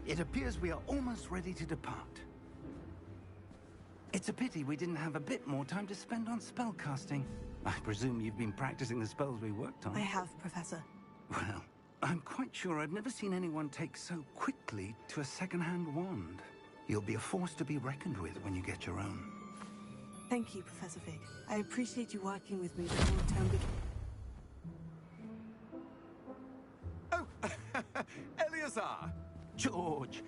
It appears we are almost ready to depart. It's a pity we didn't have a bit more time to spend on spellcasting. I presume you've been practicing the spells we worked on. I have, Professor. Well, I'm quite sure I've never seen anyone take so quickly to a second-hand wand. You'll be a force to be reckoned with when you get your own. Thank you, Professor Fig. I appreciate you working with me before the term begins. Oh, Eleazar! George!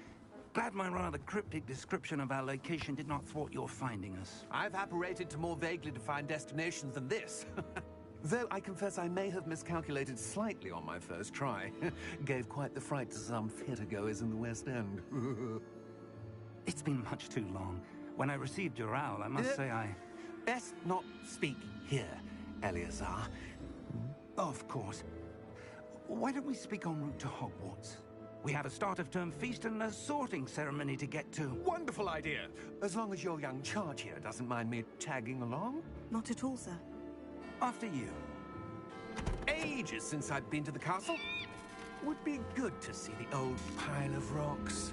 Glad my rather cryptic description of our location did not thwart your finding us. I've apparated to more vaguely defined destinations than this. Though I confess I may have miscalculated slightly on my first try. Gave quite the fright to some theatre-goers in the West End. It's been much too long. When I received your owl, I must say I... Best not speak here, Eleazar. Of course. Why don't we speak en route to Hogwarts? We have a start-of-term feast and a sorting ceremony to get to. Wonderful idea! As long as your young charge here doesn't mind me tagging along. Not at all, sir. After you. Ages since I've been to the castle. Would be good to see the old pile of rocks.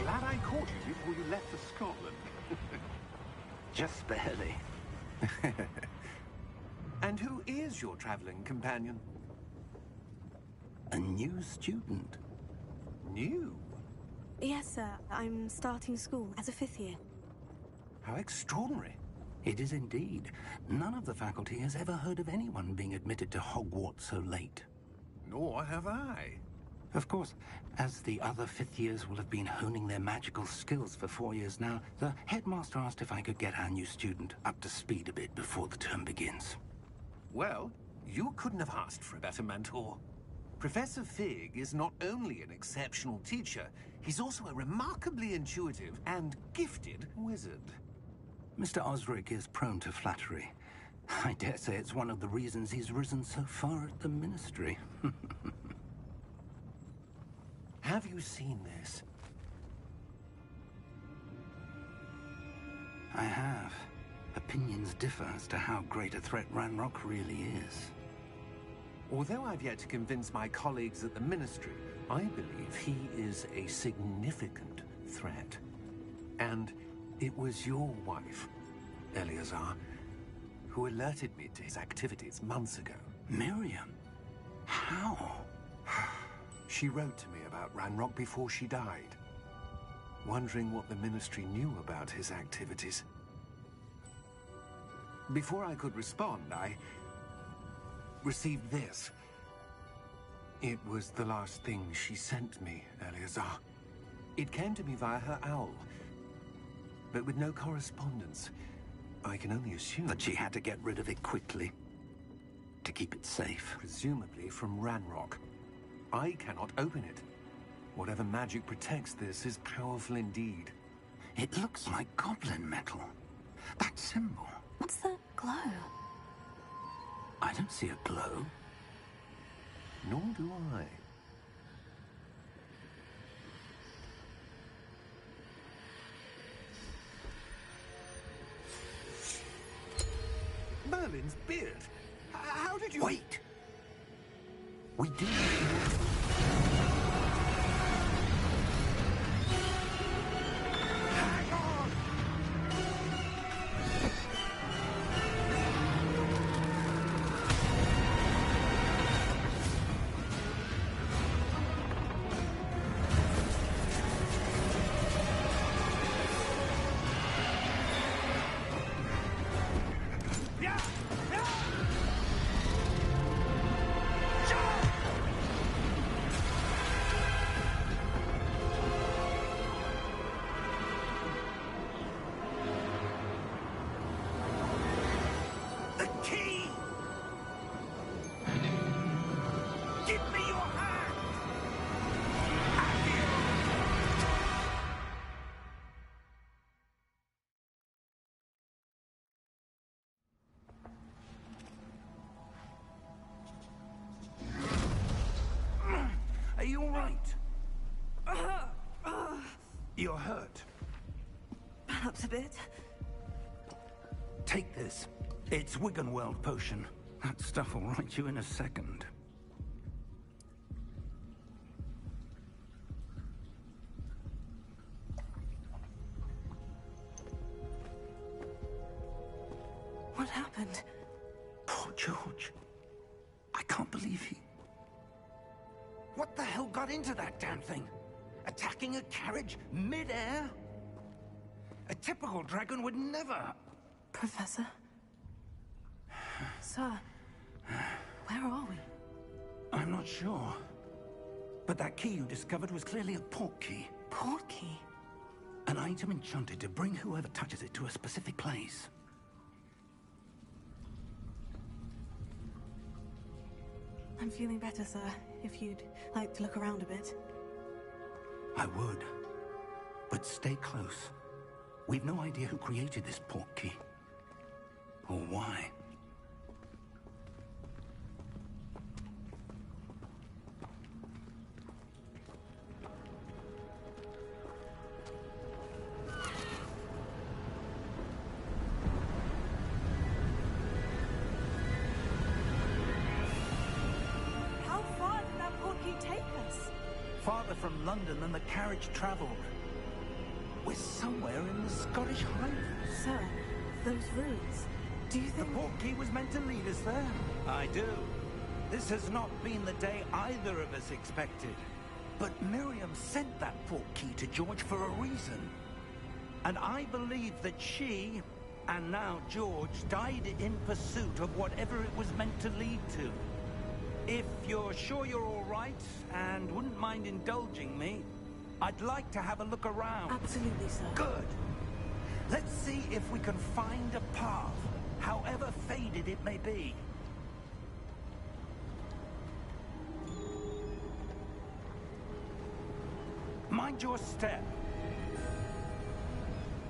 Glad I caught you before you left for Scotland. Just barely. And who is your traveling companion? A new student. New? Yes, sir. I'm starting school as a 5th year. How extraordinary. It is indeed. None of the faculty has ever heard of anyone being admitted to Hogwarts so late. Nor have I. Of course, as the other 5th years will have been honing their magical skills for 4 years now, the headmaster asked if I could get our new student up to speed a bit before the term begins. Well, you couldn't have asked for a better mentor. Professor Fig is not only an exceptional teacher, he's also a remarkably intuitive and gifted wizard. Mr. Osric is prone to flattery. I dare say it's one of the reasons he's risen so far at the Ministry. Have you seen this? I have. Opinions differ as to how great a threat Ranrock really is. Although I've yet to convince my colleagues at the Ministry, I believe he is a significant threat. And it was your wife, Eleazar, who alerted me to his activities months ago. Miriam? How? She wrote to me about Ranrock before she died, wondering what the Ministry knew about his activities. Before I could respond, I received this. It was the last thing she sent me, Eleazar. It came to me via her owl, but with no correspondence. I can only assume that she had to get rid of it quickly, to keep it safe. Presumably from Ranrock. I cannot open it. Whatever magic protects this is powerful indeed. It looks like goblin metal. That symbol. What's the glow? I don't see a glow. Nor do I. Merlin's beard. How did you... Wait! We did... Hang on! right? You're hurt. Perhaps a bit. Take this. It's Wiggenweld potion. That stuff will right you in a second. What happened? Poor George. I can't believe he... What the hell got into that damn thing? Attacking a carriage mid-air? A typical dragon would never... Professor? Sir, where are we? I'm not sure. But that key you discovered was clearly a port key. Port key? An item enchanted to bring whoever touches it to a specific place. I'm feeling better, sir. If you'd like to look around a bit. I would. But stay close. We've no idea who created this port key. Or why. How far did that port key take us? Farther from London than the carriage traveled. We're somewhere in the Scottish Highlands. Sir, those ruins. Do you The think... port key was meant to lead us there. I do. This has not been the day either of us expected. But Miriam sent that port key to George for a reason. And I believe that she, and now George, died in pursuit of whatever it was meant to lead to. If you're sure you're all right, and wouldn't mind indulging me, I'd like to have a look around. Absolutely, sir. Good. Let's see if we can find a path, however faded it may be. Mind your step.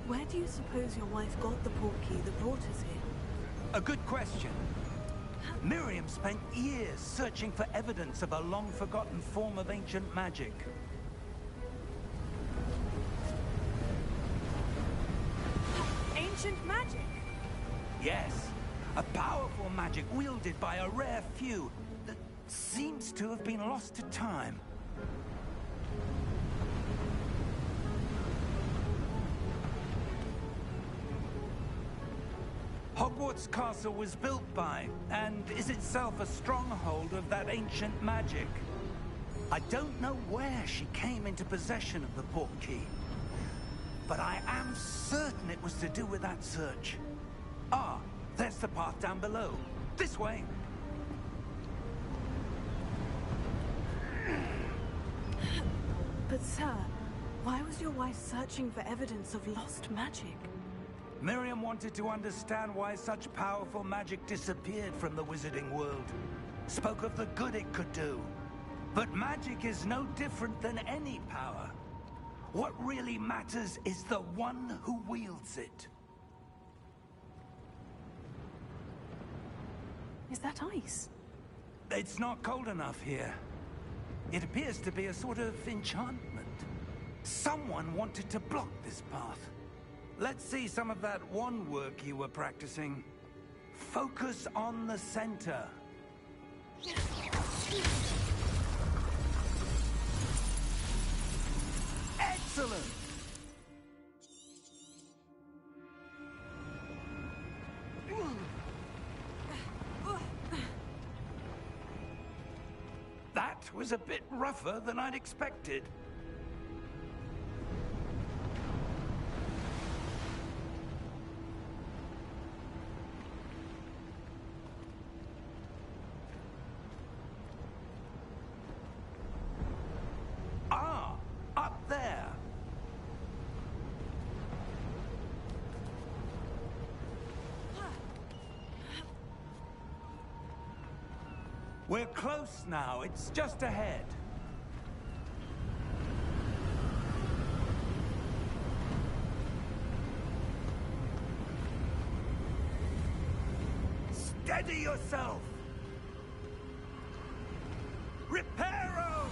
Where do you suppose your wife got the port key that brought us here? A good question. Miriam spent years searching for evidence of a long-forgotten form of ancient magic. Ancient magic? Yes, a powerful magic wielded by a rare few that seems to have been lost to time. Hogwarts Castle was built by, and is itself a stronghold of that ancient magic. I don't know where she came into possession of the port key, but I am certain it was to do with that search. Ah, there's the path down below. This way. But sir, why was your wife searching for evidence of lost magic? Miriam wanted to understand why such powerful magic disappeared from the wizarding world. Spoke of the good it could do. But magic is no different than any power. What really matters is the one who wields it. Is that ice? It's not cold enough here. It appears to be a sort of enchantment. Someone wanted to block this path. Let's see some of that wand work you were practicing. Focus on the center. Excellent! That was a bit rougher than I'd expected. Ah, up there. We're close now. It's just ahead. Steady yourself! Reparo!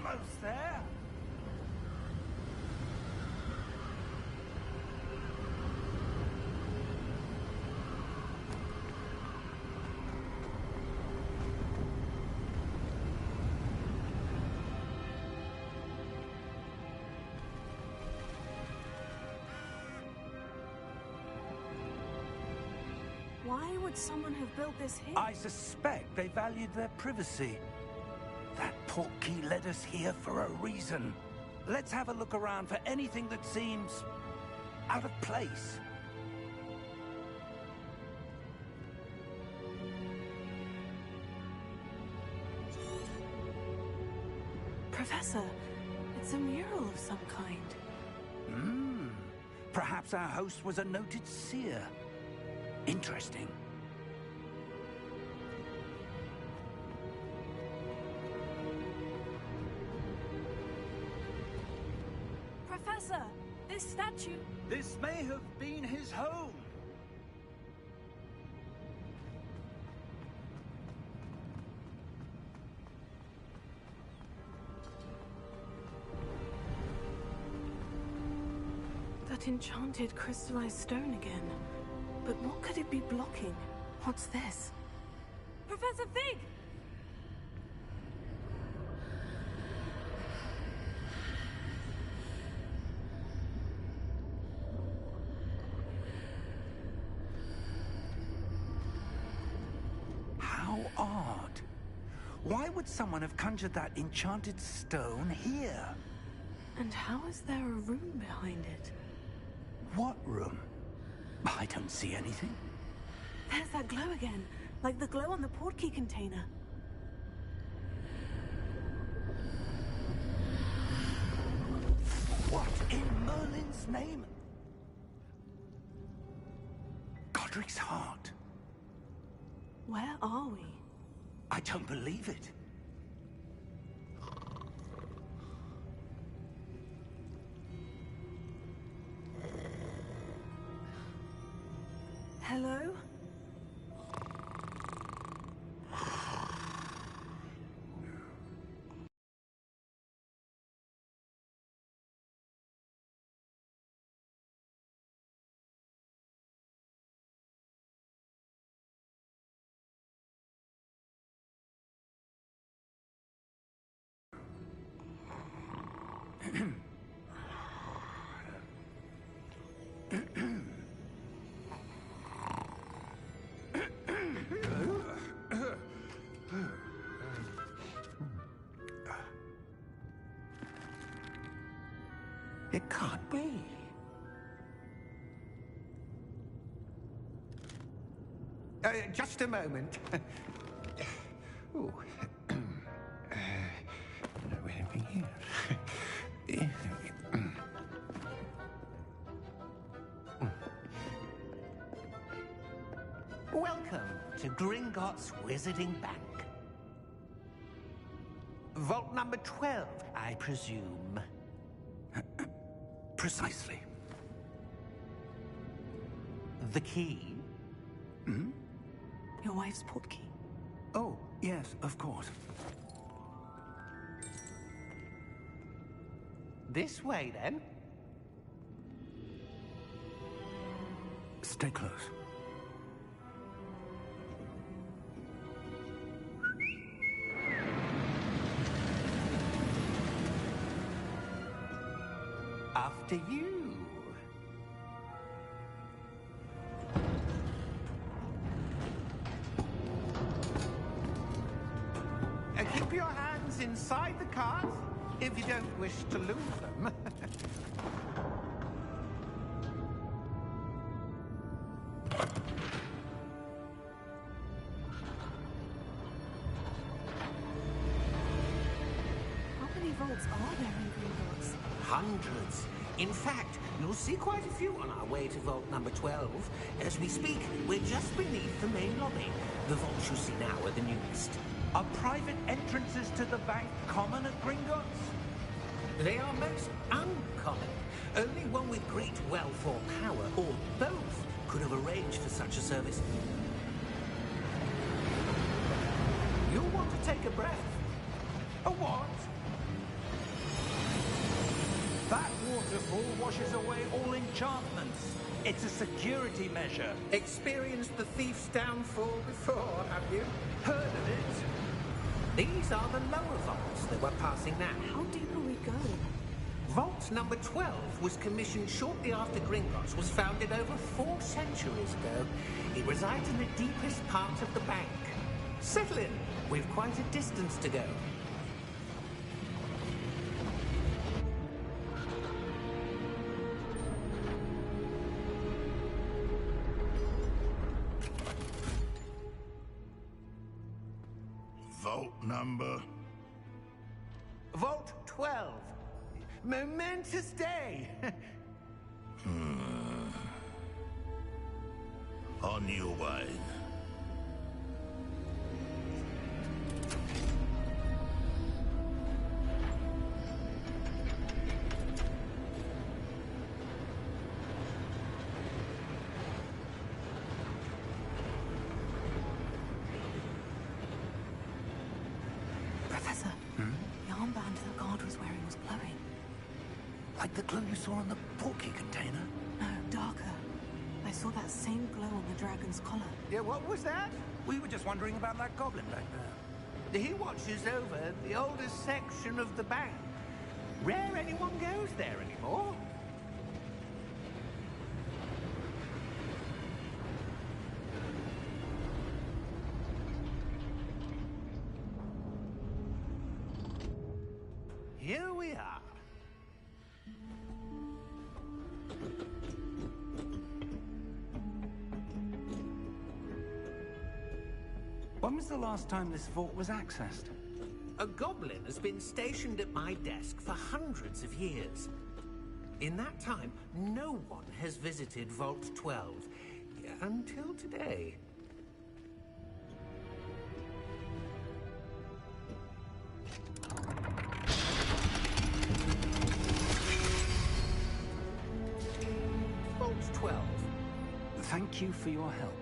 almost there. Why would someone have built this here? I suspect they valued their privacy. That portkey led us here for a reason. Let's have a look around for anything that seems out of place. Professor, it's a mural of some kind. Perhaps our host was a noted seer. Interesting. Professor, this statue... This may have been his home. That enchanted crystallized stone again. But what could it be blocking? What's this? Professor Fig! How odd. Why would someone have conjured that enchanted stone here? And how is there a room behind it? What room? I don't see anything. There's that glow again, like the glow on the portkey container. What in Merlin's name? Godric's heart. Where are we? I don't believe it. Hello? It can't be. Just a moment. Ooh. Anything here? Welcome to Gringotts Wizarding Bank. Vault number 12, I presume. Precisely. The key? Your wife's portkey. Oh, yes, of course. This way, then. Stay close. After you. Keep your hands inside the cart if you don't wish to lose them. How many vaults are there in Gringotts? Hundreds. In fact, you'll see quite a few on our way to vault number 12. As we speak, we're just beneath the main lobby. The vaults you see now are the newest. Are private entrances to the bank common at Gringotts? They are most uncommon. Only one with great wealth or power, or both, could have arranged for such a service. You'll want to take a breath. A what? nightfall washes away all enchantments. It's a security measure. Experienced the thief's downfall before, have you? Heard of it? These are the lower vaults that we're passing now. How deep are we going? Vault number 12 was commissioned shortly after Gringotts was founded over 4 centuries ago. It resides in the deepest part of the bank. Settle in. We've quite a distance to go. Vault number? Vault 12. Momentous day. On your way. Professor, the armband the guard was wearing was glowing. Like the glow you saw on the portkey container? No, darker. I saw that same glow on the dragon's collar. Yeah, what was that? We were just wondering about that goblin back there. He watches over the oldest section of the bank. Rare anyone goes there anymore. Here we are. When was the last time this vault was accessed? A goblin has been stationed at my desk for hundreds of years. In that time, no one has visited Vault 12 until today. Vault 12. Thank you for your help.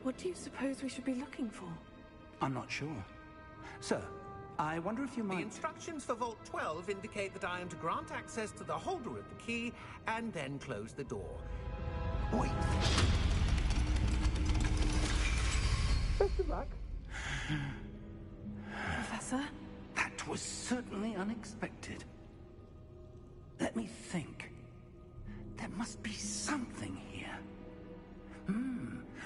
What do you suppose we should be looking for? I'm not sure. Sir, I wonder if you The might... instructions for Vault 12 indicate that I am to grant access to the holder of the key and then close the door. Wait. Best of luck. Professor? That was certainly unexpected. Let me think. There must be something here.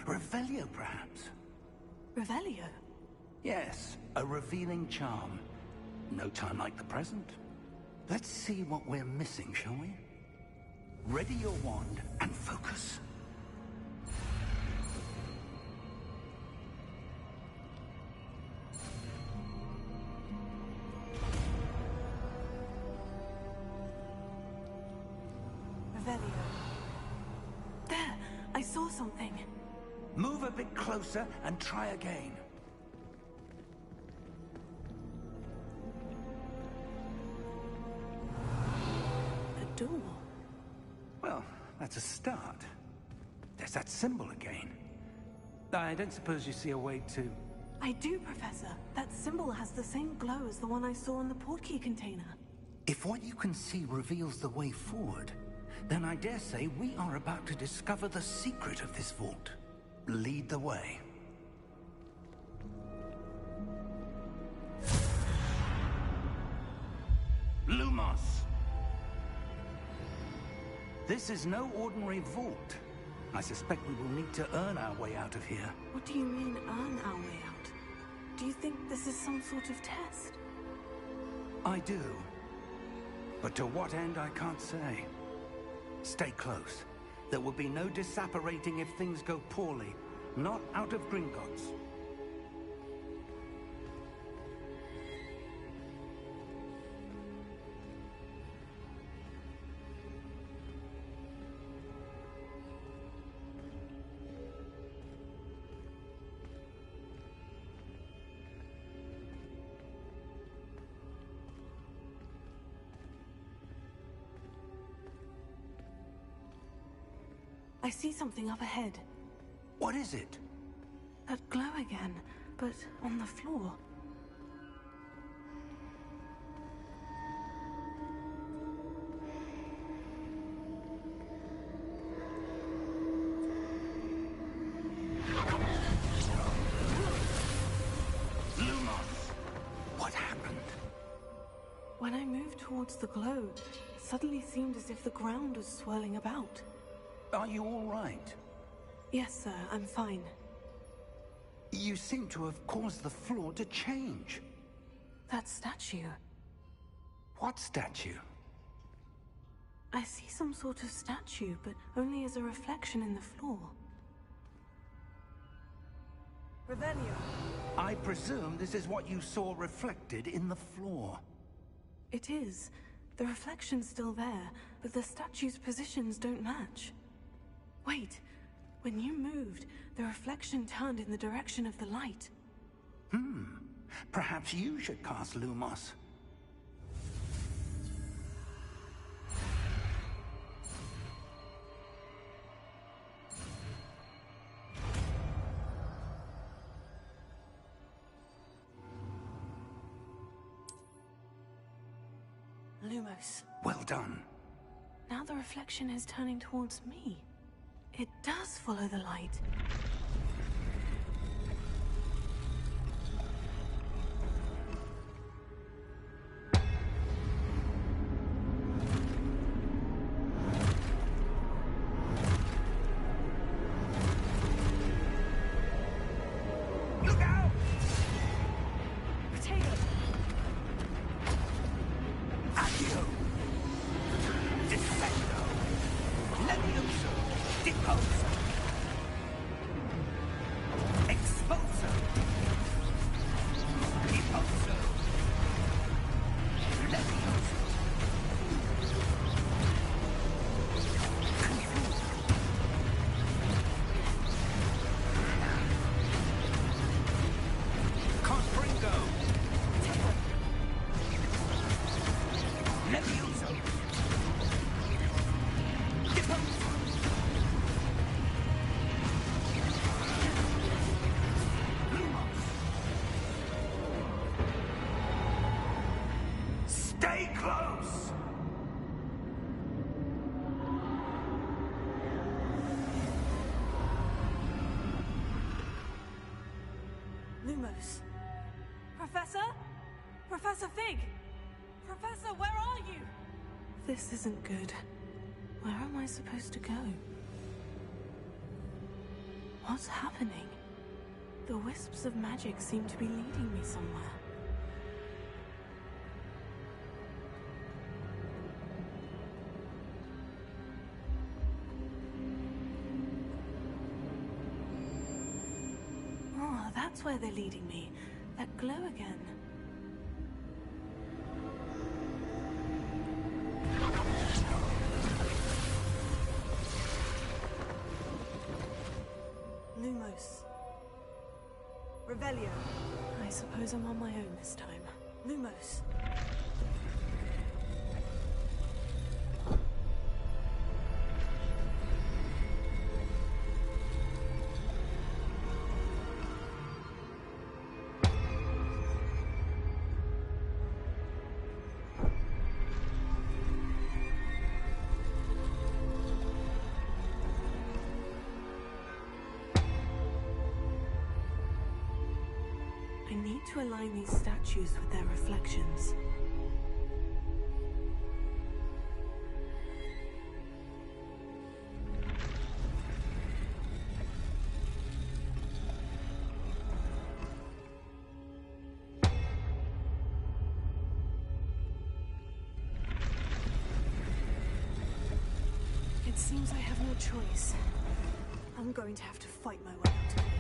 Revelio, perhaps? Revelio? Yes, a revealing charm. No time like the present. Let's see what we're missing, shall we? Ready your wand and focus. Revelio. There! I saw something. Move a bit closer and try again. A door. Well, that's a start. There's that symbol again. I don't suppose you see a way to... I do, Professor. That symbol has the same glow as the one I saw in the portkey container. If what you can see reveals the way forward, then I dare say we are about to discover the secret of this vault. Lead the way. Lumos! This is no ordinary vault. I suspect we will need to earn our way out of here. What do you mean, earn our way out? Do you think this is some sort of test? I do. But to what end, I can't say. Stay close. There will be no disapparating if things go poorly. Not out of Gringotts. I see something up ahead. What is it? That glow again, but on the floor. Lumos! What happened? When I moved towards the glow, it suddenly seemed as if the ground was swirling about. Are you all right? Yes, sir, I'm fine. You seem to have caused the floor to change. That statue. What statue? I see some sort of statue, but only as a reflection in the floor. Revelio. I presume this is what you saw reflected in the floor. It is. The reflection's still there, but the statue's positions don't match. Wait. When you moved, the reflection turned in the direction of the light. Perhaps you should cast Lumos. Lumos. Well done. Now the reflection is turning towards me. It does follow the light. Look out! Potato! Accio! Defendo! Levioso! Deposo! Expulso! Deposo! Levioso! Confringo! Levioso! Deposo! Lumos! Stay close! Lumos. Professor? Professor Fig! Professor, where are you? This isn't good. Where am I supposed to go? What's happening? The wisps of magic seem to be leading me somewhere. Oh, that's where they're leading me. That glow again. Lumos. Revelio. I suppose I'm on my own this time. Lumos. I need to align these statues with their reflections. It seems I have no choice. I'm going to have to fight my way out of here.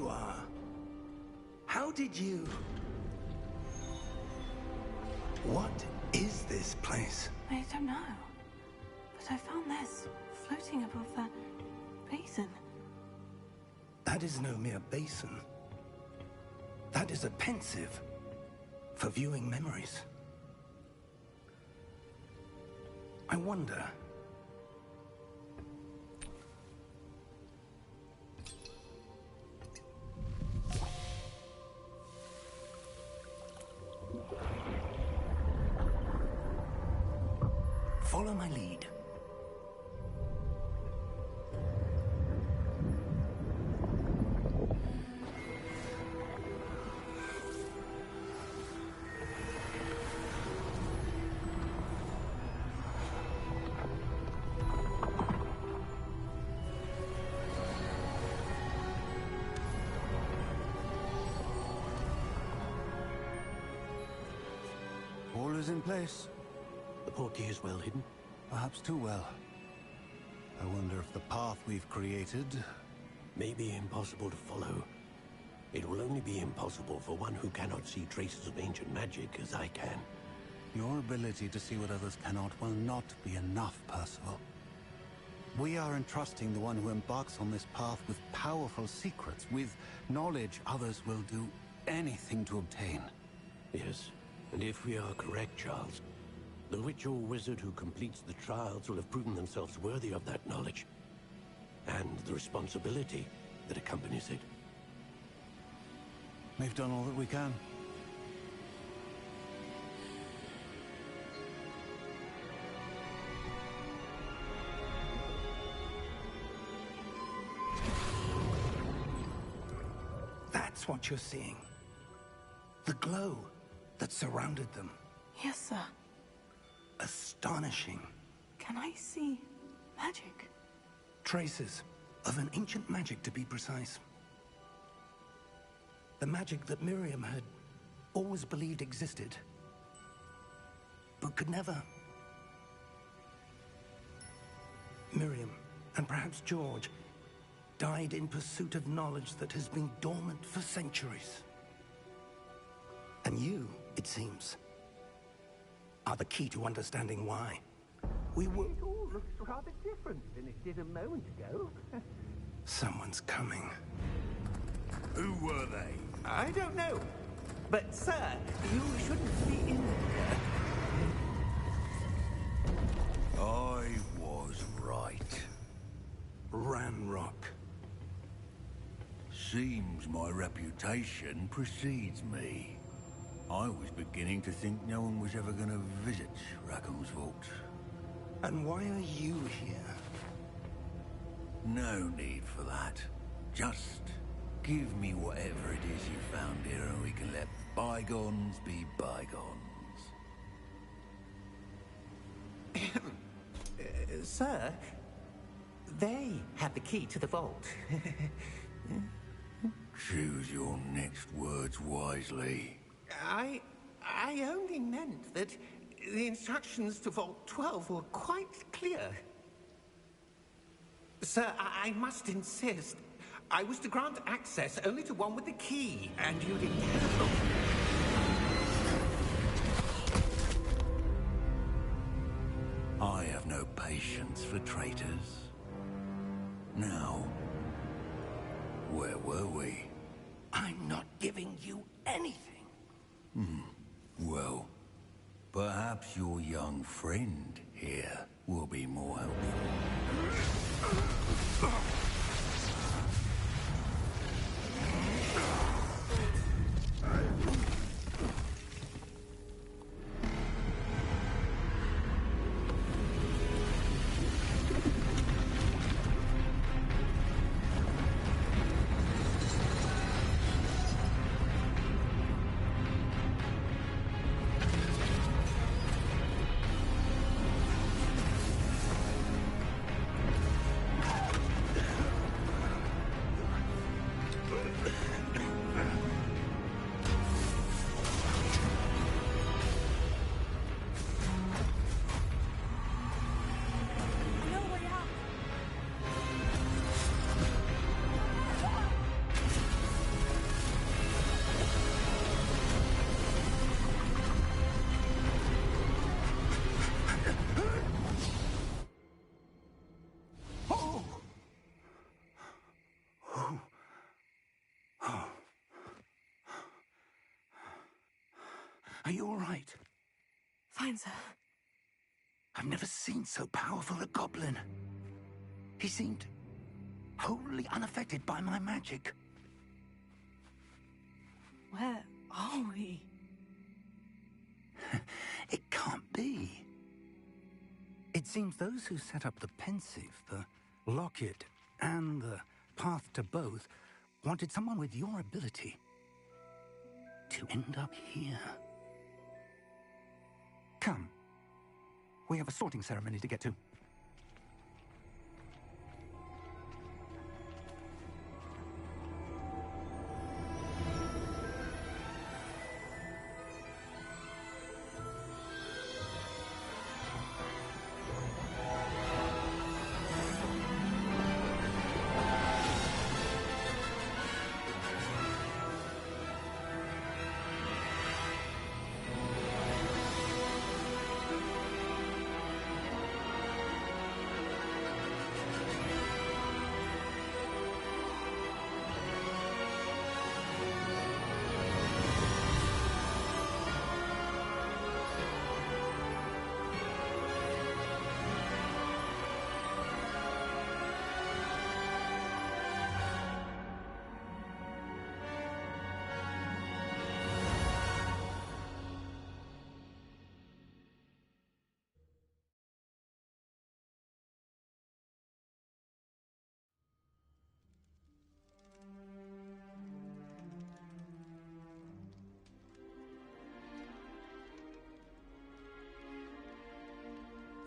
you are. How did you... What is this place? I don't know. But I found this floating above that basin. That is no mere basin. That is a pensive for viewing memories. I wonder... Follow my lead. All is in place. The portkey is well hidden? Perhaps too well. I wonder if the path we've created... May be impossible to follow. It will only be impossible for one who cannot see traces of ancient magic as I can. Your ability to see what others cannot will not be enough, Percival. We are entrusting the one who embarks on this path with powerful secrets, with knowledge others will do anything to obtain. Yes, and if we are correct, Charles, the witch or wizard who completes the trials will have proven themselves worthy of that knowledge, and the responsibility that accompanies it. We've done all that we can. That's what you're seeing. The glow that surrounded them. Yes, sir. Astonishing. Can I see magic? Traces of an ancient magic, to be precise. The magic that Miriam had always believed existed, but could never. Miriam, and perhaps George, died in pursuit of knowledge that has been dormant for centuries. And you, it seems, are the key to understanding why. We will... It all looks rather different than it did a moment ago. Someone's coming. Who were they? I don't know. But, sir, you shouldn't be in here. I was right. Ranrock. Seems my reputation precedes me. I was beginning to think no one was ever going to visit Rackham's vault. And why are you here? No need for that. Just give me whatever it is you found here and we can let bygones be bygones. Sir, they have the key to the vault. Choose your next words wisely. I only meant that the instructions to Vault 12 were quite clear. Sir, I must insist. I was to grant access only to one with the key, and you didn't have... I have no patience for traitors. Now, where were we? I'm not giving you anything. Well, perhaps your young friend here will be more helpful. Are you all right? Fine, sir. I've never seen so powerful a goblin. He seemed wholly unaffected by my magic. Where are we? It can't be. It seems those who set up the Pensieve, the Locket, and the Path to Both wanted someone with your ability to end up here. Come. We have a sorting ceremony to get to.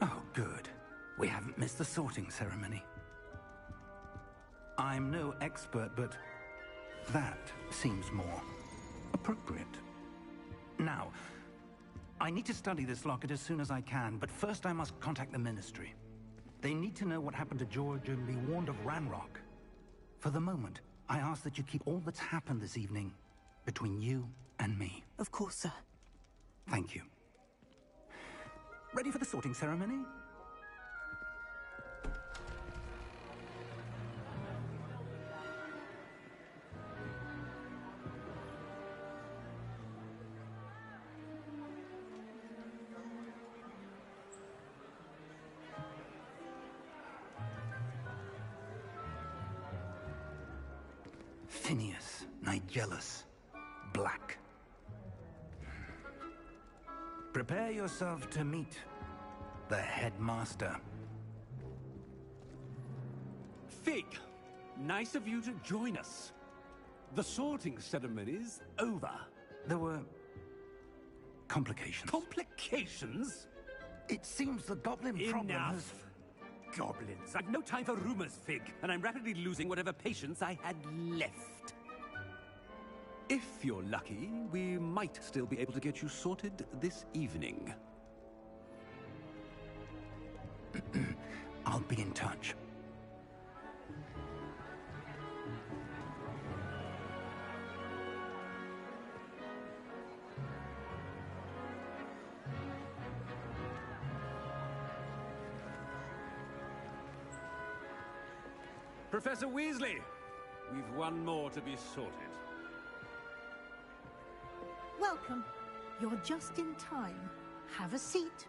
Oh, good. We haven't missed the sorting ceremony. I'm no expert, but that seems more appropriate. Now, I need to study this locket as soon as I can, but first I must contact the Ministry. They need to know what happened to George and be warned of Ranrock. For the moment, I ask that you keep all that's happened this evening between you and me. Of course, sir. Thank you. Ready for the sorting ceremony? Phineas Nigellus Black. Prepare yourself to meet the headmaster. Fig, nice of you to join us. The sorting ceremony's over. There were complications. Complications? It seems the goblin problem has... Enough! Goblins. I've no time for rumors, Fig, and I'm rapidly losing whatever patience I had left. If you're lucky, we might still be able to get you sorted this evening. I'll be in touch. Professor Weasley, we've one more to be sorted. Welcome. You're just in time. Have a seat.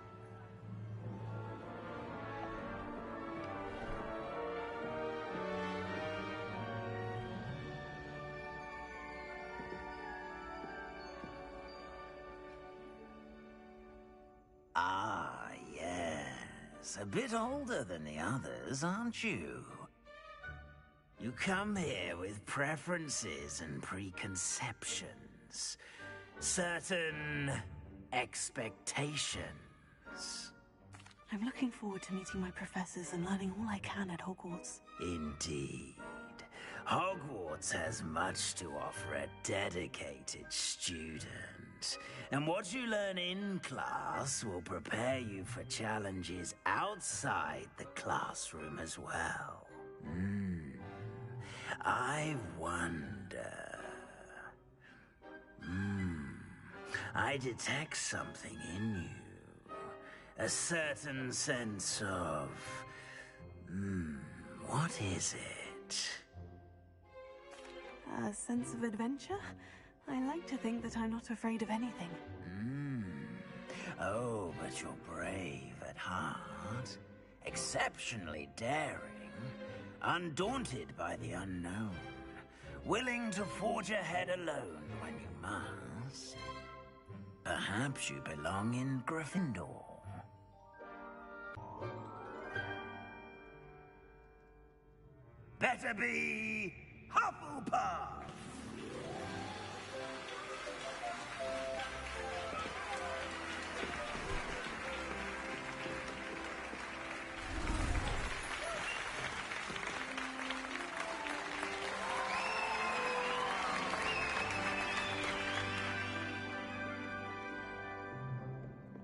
Ah, yes. A bit older than the others, aren't you? You come here with preferences and preconceptions. Certain expectations. I'm looking forward to meeting my professors and learning all I can at Hogwarts. Indeed. Hogwarts has much to offer a dedicated student. And what you learn in class will prepare you for challenges outside the classroom as well. I wonder... I detect something in you. A certain sense of... what is it? A sense of adventure? I like to think that I'm not afraid of anything. Oh, but you're brave at heart, exceptionally daring, undaunted by the unknown, willing to forge ahead alone when you must. Perhaps you belong in Gryffindor. Better be Hufflepuff!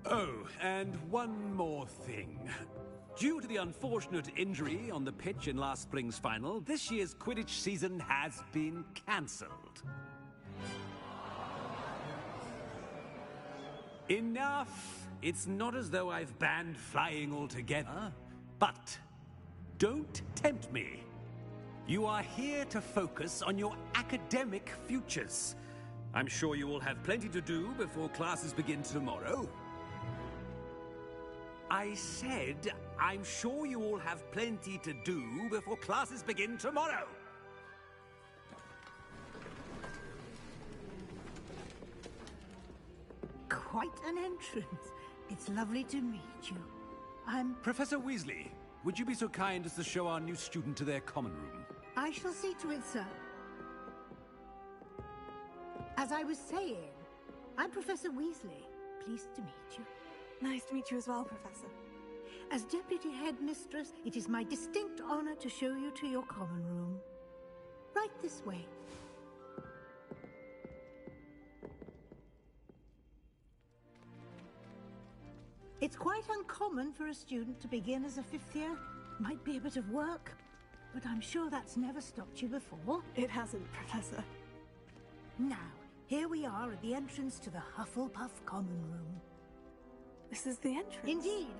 Oh, and one more thing. Due to the unfortunate injury on the pitch in last spring's final, this year's Quidditch season has been cancelled. Enough! It's not as though I've banned flying altogether, but don't tempt me. You are here to focus on your academic futures. I'm sure you will have plenty to do before classes begin tomorrow. I said, I'm sure you all have plenty to do before classes begin tomorrow. Quite an entrance. It's lovely to meet you. I'm... Professor Weasley, would you be so kind as to show our new student to their common room? I shall see to it, sir. As I was saying, I'm Professor Weasley. Pleased to meet you. Nice to meet you as well, Professor. As Deputy Headmistress, it is my distinct honor to show you to your common room. Right this way. It's quite uncommon for a student to begin as a fifth year. Might be a bit of work, but I'm sure that's never stopped you before. It hasn't, Professor. Now, here we are at the entrance to the Hufflepuff common room. This is the entrance? Indeed.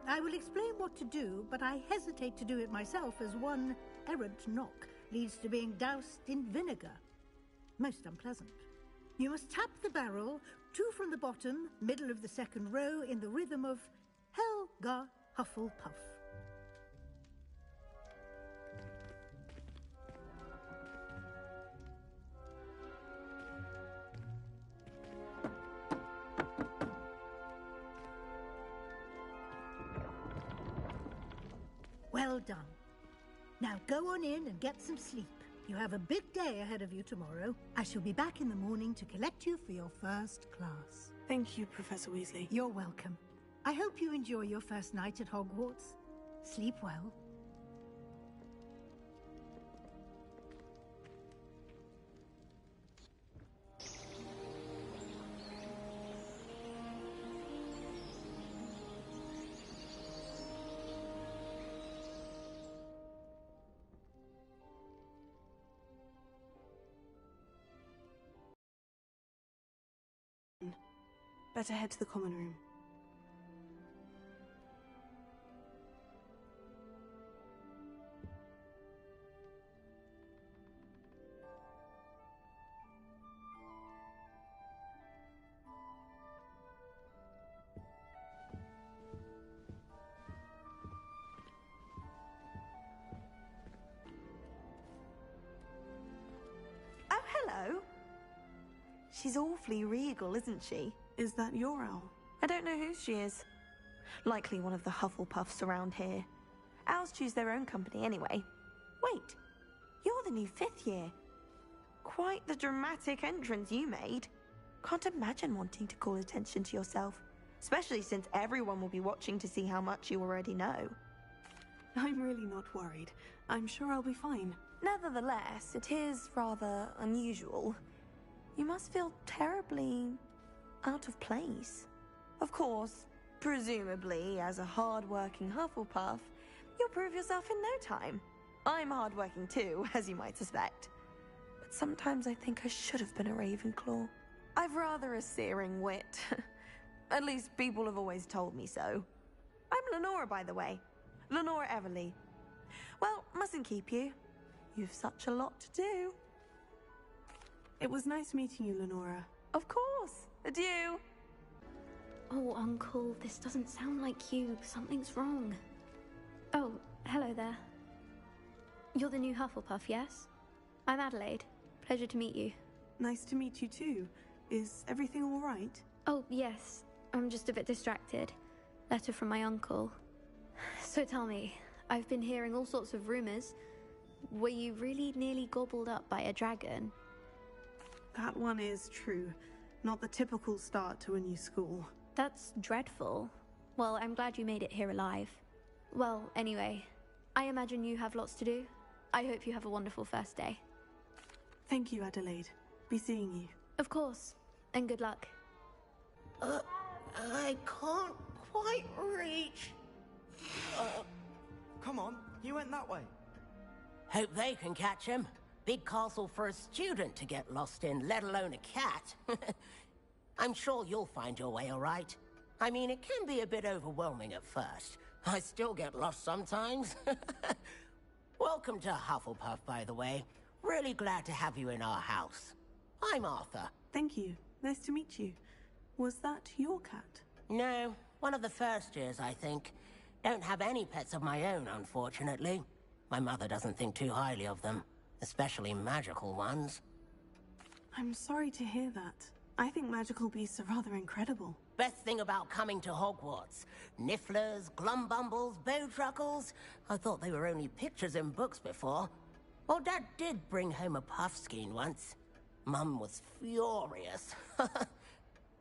I will explain what to do, but I hesitate to do it myself as one errant knock leads to being doused in vinegar. Most unpleasant. You must tap the barrel, 2 from the bottom, middle of the second row, in the rhythm of Helga Hufflepuff. Well done. Now go on in and get some sleep. You have a big day ahead of you tomorrow. I shall be back in the morning to collect you for your first class. Thank you, Professor Weasley. You're welcome. I hope you enjoy your first night at Hogwarts. Sleep well. Better head to the common room. Oh, hello. She's awfully regal, isn't she? Is that your owl? I don't know who she is. Likely one of the Hufflepuffs around here. Owls choose their own company anyway. Wait, you're the new 5th year. Quite the dramatic entrance you made. Can't imagine wanting to call attention to yourself, especially since everyone will be watching to see how much you already know. I'm really not worried. I'm sure I'll be fine. Nevertheless, it is rather unusual. You must feel terribly out of place. Of course, presumably, as a hard-working Hufflepuff, you'll prove yourself in no time. I'm hard-working too, as you might suspect. But sometimes I think I should have been a Ravenclaw. I've rather a searing wit. At least people have always told me so. I'm Lenora, by the way. Lenora Everly. Well, mustn't keep you. You've such a lot to do. It was nice meeting you, Lenora. Of course. Adieu. Oh, Uncle, this doesn't sound like you. Something's wrong. Oh, hello there. You're the new Hufflepuff, yes? I'm Adelaide. Pleasure to meet you. Nice to meet you too. Is everything all right? Oh, yes. I'm just a bit distracted. Letter from my uncle. So tell me, I've been hearing all sorts of rumors. Were you really nearly gobbled up by a dragon? That one is true. Not the typical start to a new school. That's dreadful. Well, I'm glad you made it here alive. Well, anyway, I imagine you have lots to do. I hope you have a wonderful first day. Thank you, Adelaide. Be seeing you. Of course. And good luck. I can't quite reach. Come on, you went that way. Hope they can catch him. Big castle for a student to get lost in, let alone a cat. I'm sure you'll find your way all right. I mean, it can be a bit overwhelming at first. I still get lost sometimes. Welcome to Hufflepuff, by the way. Really glad to have you in our house. I'm Arthur. Thank you. Nice to meet you. Was that your cat? No, one of the first years, I think. Don't have any pets of my own, unfortunately. My mother doesn't think too highly of them, especially magical ones. I'm sorry to hear that. I think magical beasts are rather incredible. Best thing about coming to Hogwarts. Nifflers, Glumbumbles, Bowtruckles. I thought they were only pictures in books before. Well, Dad did bring home a Puffskein once. Mum was furious.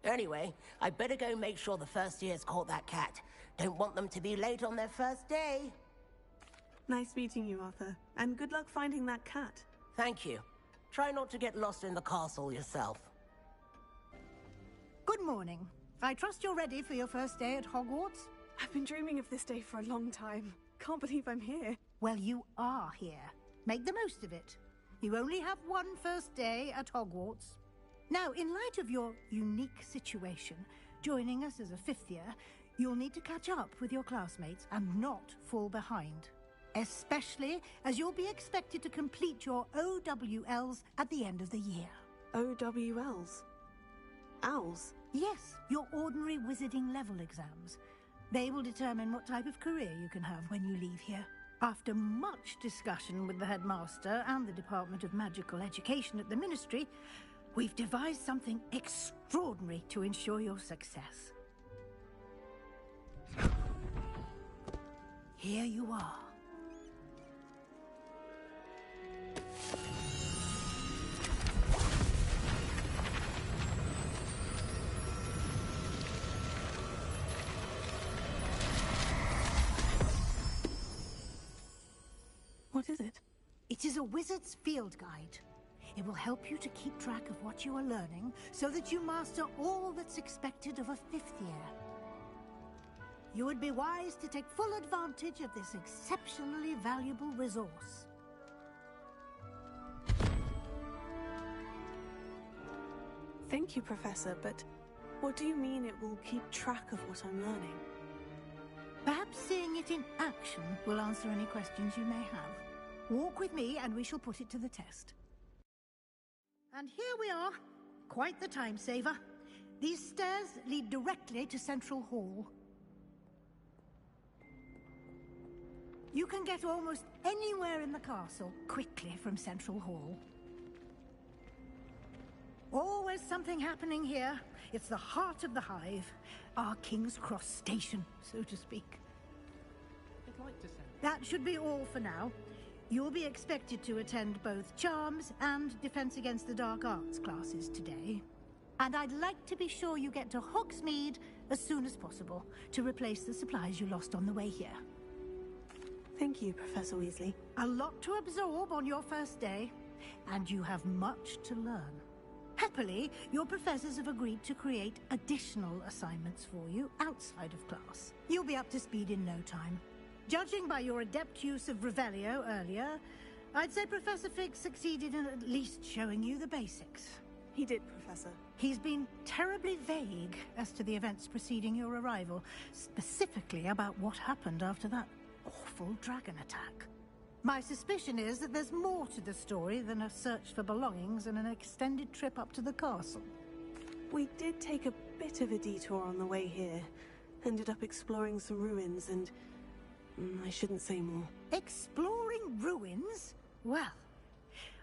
Anyway, I better go make sure the first years caught that cat. Don't want them to be late on their first day. Nice meeting you, Arthur. And good luck finding that cat. Thank you. Try not to get lost in the castle yourself. Good morning. I trust you're ready for your first day at Hogwarts? I've been dreaming of this day for a long time. Can't believe I'm here. Well, you are here. Make the most of it. You only have one first day at Hogwarts. Now, in light of your unique situation, joining us as a fifth year, you'll need to catch up with your classmates and not fall behind. Especially as you'll be expected to complete your OWLs at the end of the year. OWLs? Owls? Yes, your ordinary wizarding level exams. They will determine what type of career you can have when you leave here. After much discussion with the headmaster and the Department of Magical Education at the Ministry, we've devised something extraordinary to ensure your success. Here you are. What is it? It is a wizard's field guide. It will help you to keep track of what you are learning so that you master all that's expected of a fifth year. You would be wise to take full advantage of this exceptionally valuable resource. Thank you, Professor, but what do you mean it will keep track of what I'm learning? Perhaps seeing it in action will answer any questions you may have. Walk with me and we shall put it to the test. And here we are. Quite the time saver. These stairs lead directly to Central Hall. You can get almost anywhere in the castle quickly from Central Hall. Always something happening here. It's the heart of the Hive. Our King's Cross station, so to speak. I'd like to say that should be all for now. You'll be expected to attend both Charms and Defense Against the Dark Arts classes today. And I'd like to be sure you get to Hogsmeade as soon as possible to replace the supplies you lost on the way here. Thank you, Professor Weasley. A lot to absorb on your first day, and you have much to learn. Happily, your professors have agreed to create additional assignments for you outside of class. You'll be up to speed in no time. Judging by your adept use of Revelio earlier, I'd say Professor Fig succeeded in at least showing you the basics. He did, Professor. He's been terribly vague as to the events preceding your arrival, specifically about what happened after that awful dragon attack. My suspicion is that there's more to the story than a search for belongings and an extended trip up to the castle. We did take a bit of a detour on the way here. Ended up exploring some ruins and... I shouldn't say more. Exploring ruins? Well,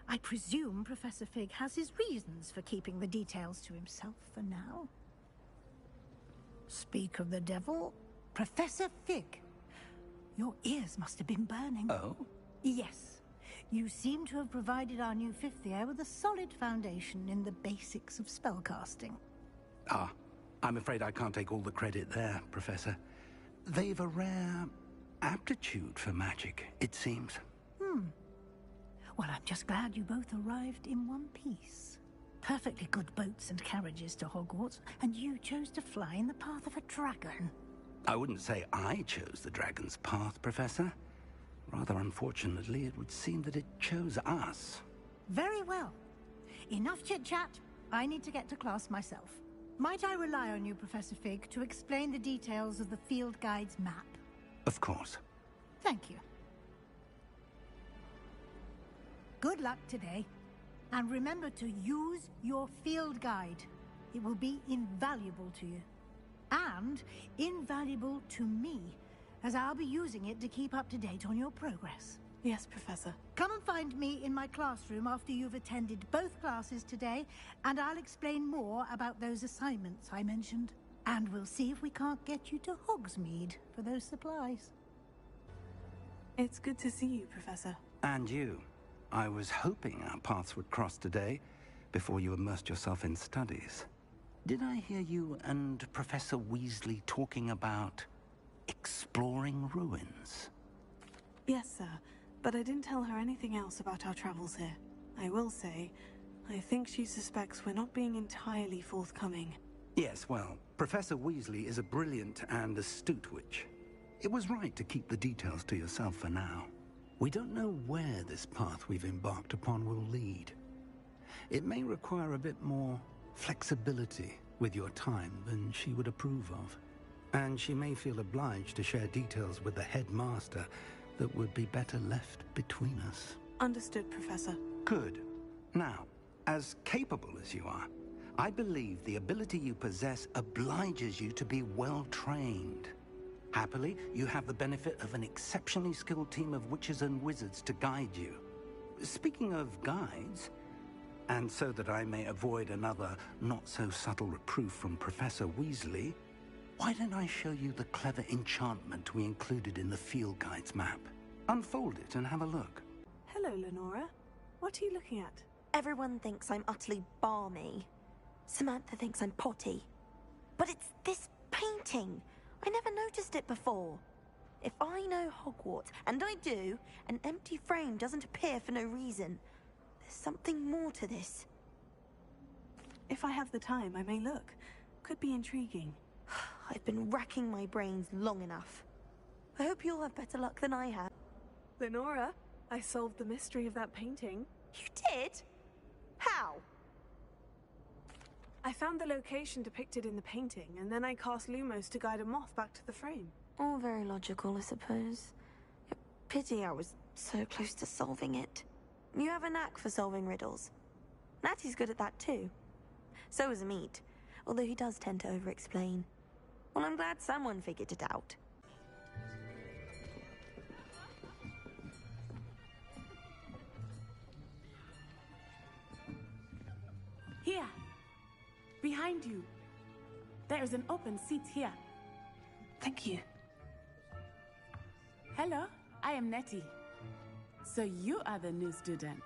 I presume Professor Fig has his reasons for keeping the details to himself for now. Speak of the devil, Professor Fig. Your ears must have been burning. Oh? Yes. You seem to have provided our new fifth year with a solid foundation in the basics of spellcasting. Ah, I'm afraid I can't take all the credit there, Professor. They've a rare aptitude for magic, it seems. Well, I'm just glad you both arrived in one piece. Perfectly good boats and carriages to Hogwarts, and you chose to fly in the path of a dragon. I wouldn't say I chose the dragon's path, Professor. Rather unfortunately, it would seem that it chose us. Very well. Enough chit-chat. I need to get to class myself. Might I rely on you, Professor Fig, to explain the details of the field guide's map? Of course. Thank you. Good luck today. And remember to use your field guide. It will be invaluable to you. And invaluable to me, as I'll be using it to keep up to date on your progress. Yes, Professor. Come and find me in my classroom after you've attended both classes today, and I'll explain more about those assignments I mentioned. And we'll see if we can't get you to Hogsmeade for those supplies. It's good to see you, Professor. And you. I was hoping our paths would cross today, before you immersed yourself in studies. Did I hear you and Professor Weasley talking about exploring ruins? Yes, sir. But I didn't tell her anything else about our travels here. I will say, I think she suspects we're not being entirely forthcoming. Yes, well, Professor Weasley is a brilliant and astute witch. It was right to keep the details to yourself for now. We don't know where this path we've embarked upon will lead. It may require a bit more flexibility with your time than she would approve of. And she may feel obliged to share details with the headmaster that would be better left between us. Understood, Professor. Good. Now, as capable as you are, I believe the ability you possess obliges you to be well trained. Happily, you have the benefit of an exceptionally skilled team of witches and wizards to guide you. Speaking of guides, and so that I may avoid another not-so-subtle reproof from Professor Weasley, why don't I show you the clever enchantment we included in the field guide's map? Unfold it and have a look. Hello, Lenora. What are you looking at? Everyone thinks I'm utterly balmy. Samantha thinks I'm potty. But it's this painting. I never noticed it before. If I know Hogwarts, and I do, an empty frame doesn't appear for no reason. There's something more to this. If I have the time, I may look. Could be intriguing. I've been racking my brains long enough. I hope you'll have better luck than I have. Lenora, I solved the mystery of that painting. You did? How? I found the location depicted in the painting, and then I cast Lumos to guide a moth back to the frame. All very logical, I suppose. Pity I was so close to solving it. You have a knack for solving riddles. Natty's good at that too. So is Amit, although he does tend to over-explain. Well, I'm glad someone figured it out. Here. Behind you. There is an open seat here. Thank you. Hello, I am Nettie. So you are the new student.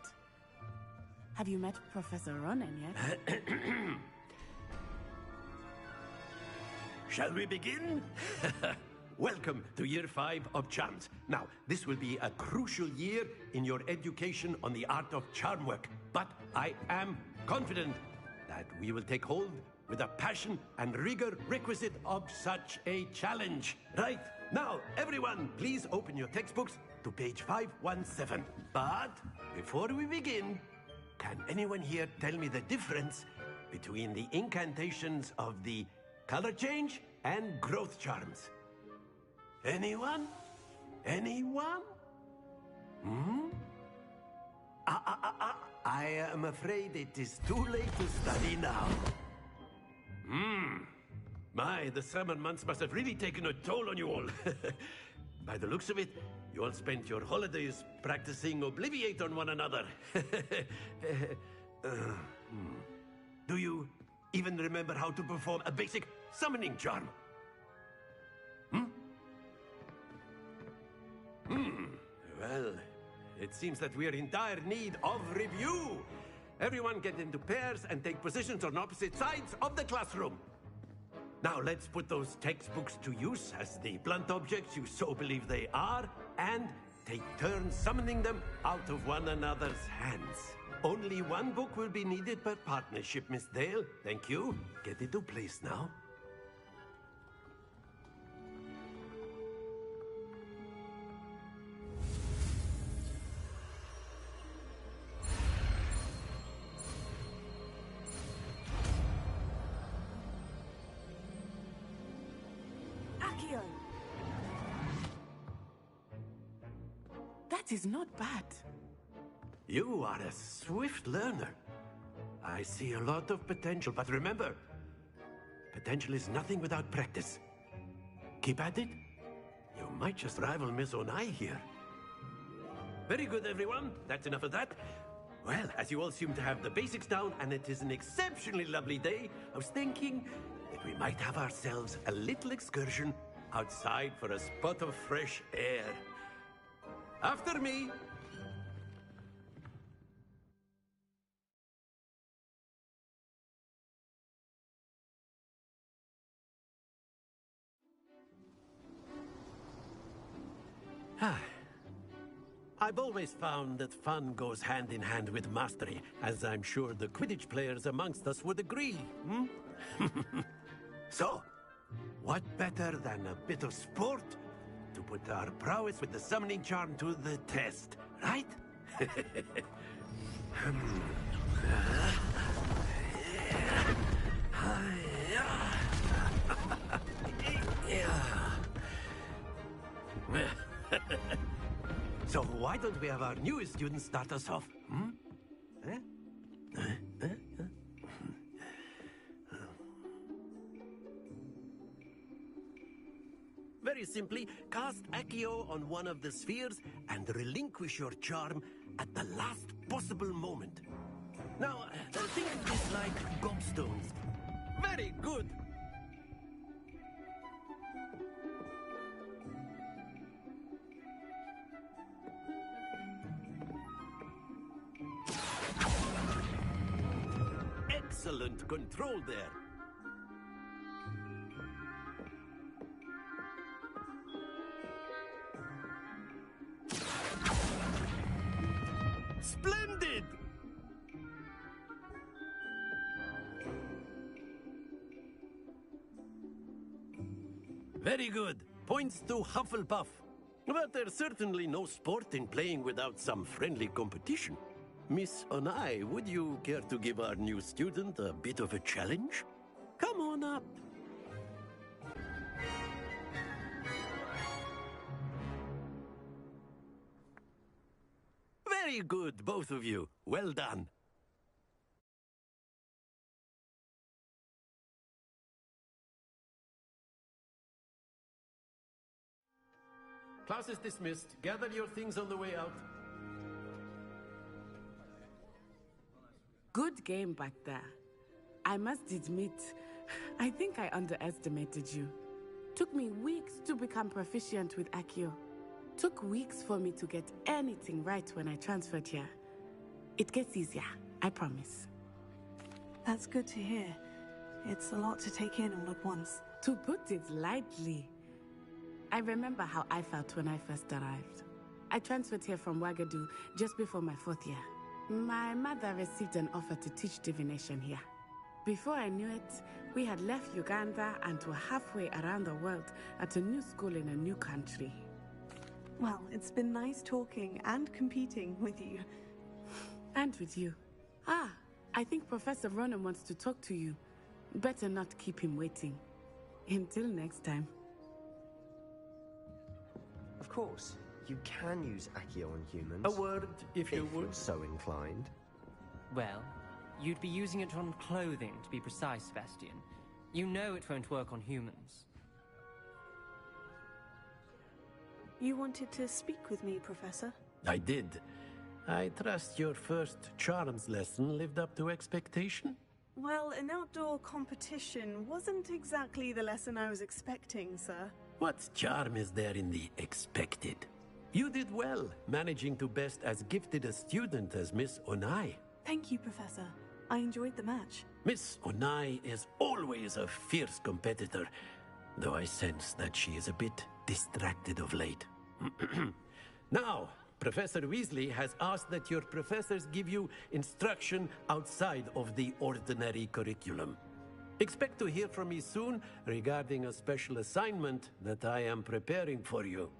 Have you met Professor Ronen yet? Shall we begin? Welcome to Year 5 of Charms. Now, this will be a crucial year in your education on the art of charm work. But I am confident that we will take hold with the passion and rigor requisite of such a challenge. Right, now, everyone, please open your textbooks to page 517. But before we begin, can anyone here tell me the difference between the incantations of the color change and growth charms? Anyone? Anyone? I am afraid it is too late to study now. My, the summer months must have really taken a toll on you all. By the looks of it, you all spent your holidays practicing Obliviate on one another. Do you even remember how to perform a basic summoning charm? Well, it seems that we are in dire need of review. Everyone get into pairs and take positions on opposite sides of the classroom. Now let's put those textbooks to use as the blunt objects you so believe they are, and take turns summoning them out of one another's hands. Only one book will be needed per partnership, Miss Dale. Thank you. Get into place now. Accio! That is not bad. You are a swift learner. I see a lot of potential, but remember, potential is nothing without practice. Keep at it. You might just rival Miss Onai here. Very good, everyone. That's enough of that. Well, as you all seem to have the basics down, and it is an exceptionally lovely day, I was thinking that we might have ourselves a little excursion outside for a spot of fresh air. After me. I've always found that fun goes hand in hand with mastery, as I'm sure the Quidditch players amongst us would agree. So, what better than a bit of sport to put our prowess with the summoning charm to the test, right? So why don't we have our newest student start us off? Very simply, cast Accio on one of the spheres and relinquish your charm at the last possible moment. Now, think of this like gobstones. Very good! Excellent control there. Splendid! Very good. Points to Hufflepuff. But there's certainly no sport in playing without some friendly competition. Miss Onai, would you care to give our new student a bit of a challenge? Come on up. Very good, both of you. Well done. Class is dismissed. Gather your things on the way out. Good game back there. I must admit, I think I underestimated you. Took me weeks to become proficient with Accio. Took weeks for me to get anything right when I transferred here. It gets easier, I promise. That's good to hear. It's a lot to take in all at once. To put it lightly, I remember how I felt when I first arrived. I transferred here from Wagadu just before my 4th year. My mother received an offer to teach divination here. Before I knew it, we had left Uganda and were halfway around the world at a new school in a new country. Well, it's been nice talking and competing with you. And with you. Ah, I think Professor Ronen wants to talk to you. Better not keep him waiting. Until next time. Of course, you can use Accio on humans. A word, if you would. You're so inclined. Well, you'd be using it on clothing, to be precise, Sebastian. You know it won't work on humans. You wanted to speak with me, Professor? I did. I trust your first charms lesson lived up to expectation? Well, an outdoor competition wasn't exactly the lesson I was expecting, sir. What charm is there in the expected? You did well, managing to best as gifted a student as Miss Onai. Thank you, Professor. I enjoyed the match. Miss Onai is always a fierce competitor, though I sense that she is a bit distracted of late. Now, Professor Weasley has asked that your professors give you instruction outside of the ordinary curriculum. Expect to hear from me soon regarding a special assignment that I am preparing for you.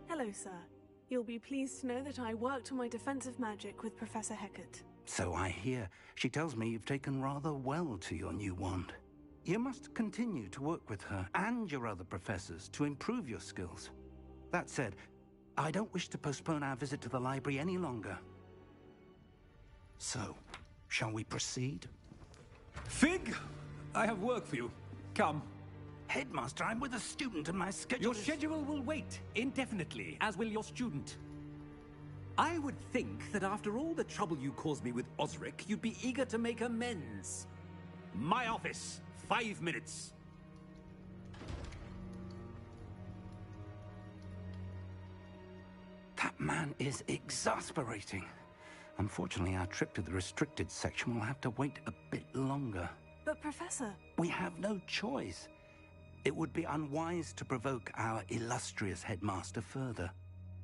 Hello, sir. You'll be pleased to know that I worked on my defensive magic with Professor Hecat. So I hear. She tells me you've taken rather well to your new wand. You must continue to work with her and your other professors to improve your skills. That said, I don't wish to postpone our visit to the library any longer. So, shall we proceed? Fig! I have work for you. Come. Headmaster, I'm with a student and my schedule Your schedule will wait indefinitely, as will your student. I would think that after all the trouble you caused me with Osric, you'd be eager to make amends. My office, 5 minutes. That man is exasperating. Unfortunately, our trip to the restricted section will have to wait a bit longer. But, Professor... We have no choice. It would be unwise to provoke our illustrious headmaster further.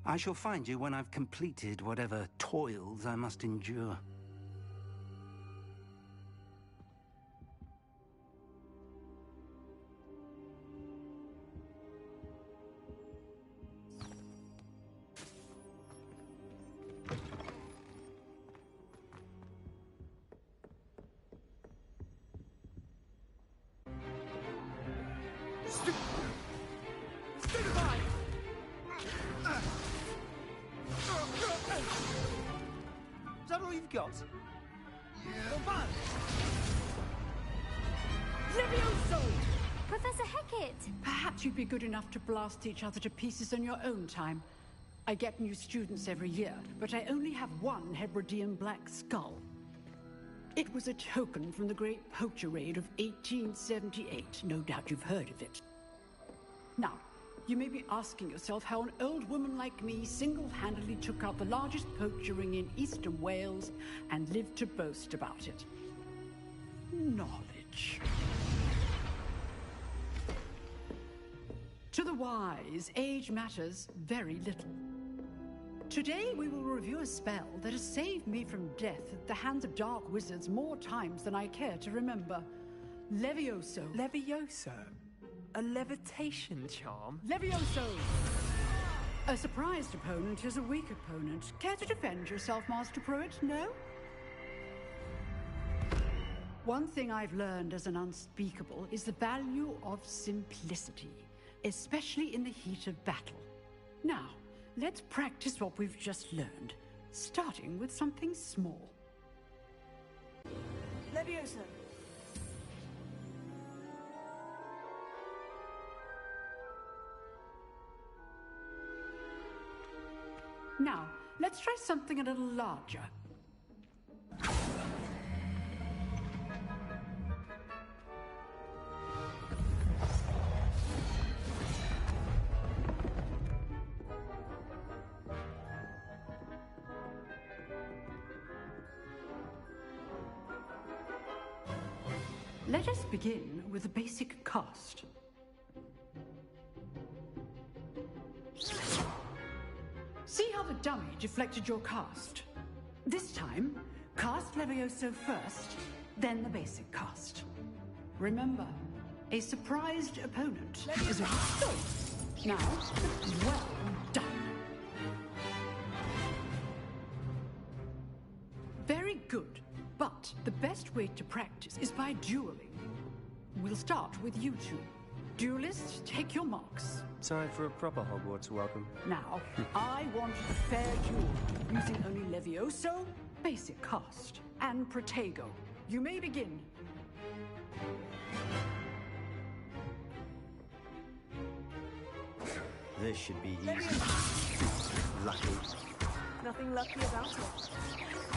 I shall find you when I've completed whatever toils I must endure. Is that all you've got? Yeah. Levioso! Professor Hecat! Perhaps you'd be good enough to blast each other to pieces in your own time. I get new students every year, but I only have one Hebridean black skull. It was a token from the Great Poacher Raid of 1878. No doubt you've heard of it. Now, you may be asking yourself how an old woman like me single-handedly took out the largest poacher ring in eastern Wales and lived to boast about it. Knowledge. To the wise, age matters very little. Today we will review a spell that has saved me from death at the hands of dark wizards more times than I care to remember. Levioso. Levioso? A levitation charm? Levioso! A surprised opponent is a weak opponent. Care to defend yourself, Master Pruitt? No? One thing I've learned as an unspeakable is the value of simplicity, especially in the heat of battle. Now, let's practice what we've just learned, starting with something small. Leviosa. Now, let's try something a little larger. Let us begin with a basic cast. See how the dummy deflected your cast? This time, cast Levioso first, then the basic cast. Remember, a surprised opponent is a stone. Now, well done. Very good, but the best way to practice is by dueling. We'll start with you two. Duelists, take your marks. Time for a proper Hogwarts welcome. Now, I want a fair duel, using only Levioso, basic cast, and Protego. You may begin. This should be easy. Lucky. Nothing lucky about it.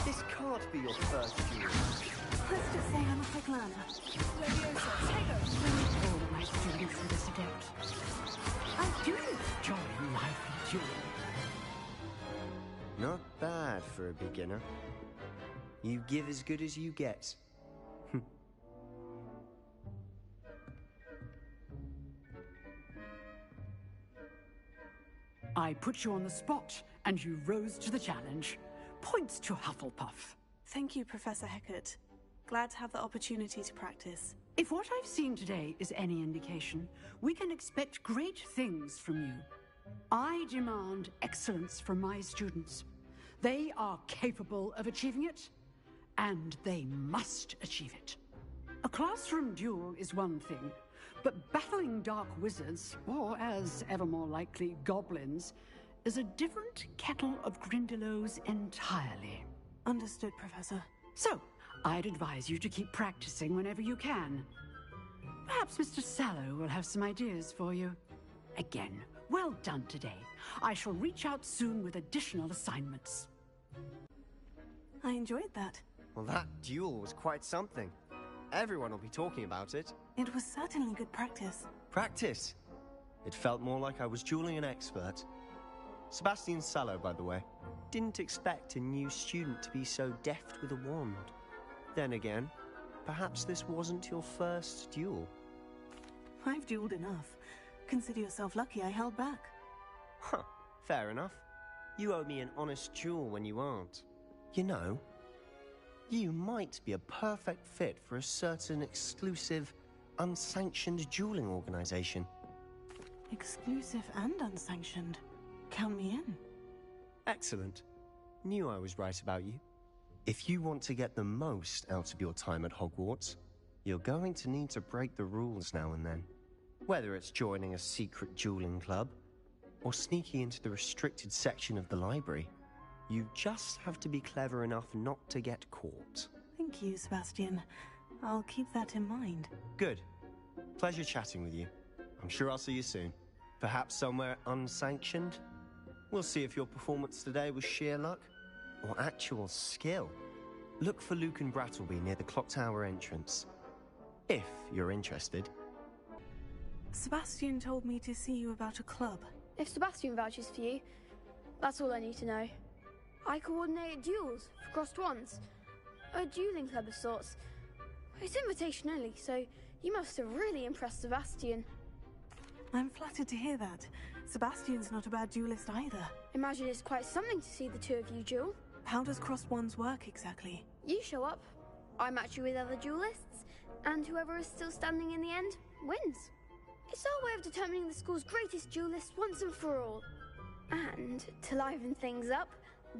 This can't be your first duel. Let's just say I'm a quick learner. Leviosa, Protego! All my students for this adept. I do enjoy lively dueling. Not bad for a beginner. You give as good as you get. I put you on the spot, and you rose to the challenge. Points to Hufflepuff. Thank you, Professor Hecat. Glad to have the opportunity to practice. If what I've seen today is any indication, we can expect great things from you. I demand excellence from my students. They are capable of achieving it, and they must achieve it. A classroom duel is one thing, but battling dark wizards, or as ever more likely, goblins, is a different kettle of Grindylows entirely. Understood, Professor. So, I'd advise you to keep practicing whenever you can. Perhaps Mr. Sallow will have some ideas for you. Again, well done today. I shall reach out soon with additional assignments. I enjoyed that. Well, that duel was quite something. Everyone will be talking about it. It was certainly good practice. Practice? It felt more like I was dueling an expert. Sebastian Sallow, by the way. Didn't expect a new student to be so deft with a wand. Then again, perhaps this wasn't your first duel. I've dueled enough. Consider yourself lucky I held back. Huh, fair enough. You owe me an honest duel when you aren't. You know, you might be a perfect fit for a certain exclusive, unsanctioned dueling organization. Exclusive and unsanctioned. Count me in. Excellent. Knew I was right about you. If you want to get the most out of your time at Hogwarts, you're going to need to break the rules now and then. Whether it's joining a secret dueling club, or sneaking into the restricted section of the library, you just have to be clever enough not to get caught. Thank you, Sebastian. I'll keep that in mind. Good. Pleasure chatting with you. I'm sure I'll see you soon. Perhaps somewhere unsanctioned? We'll see if your performance today was sheer luck or actual skill. Look for Luke and Brattleby near the Clock Tower entrance. If you're interested. Sebastian told me to see you about a club. If Sebastian vouches for you, that's all I need to know. I coordinate duels for crossed wands. A dueling club of sorts. It's invitation only, so you must have really impressed Sebastian. I'm flattered to hear that. Sebastian's not a bad duelist either. Imagine it's quite something to see the two of you duel. How does crossed wands work exactly? You show up, I match you with other duelists, and whoever is still standing in the end wins. It's our way of determining the school's greatest duelist once and for all. And to liven things up,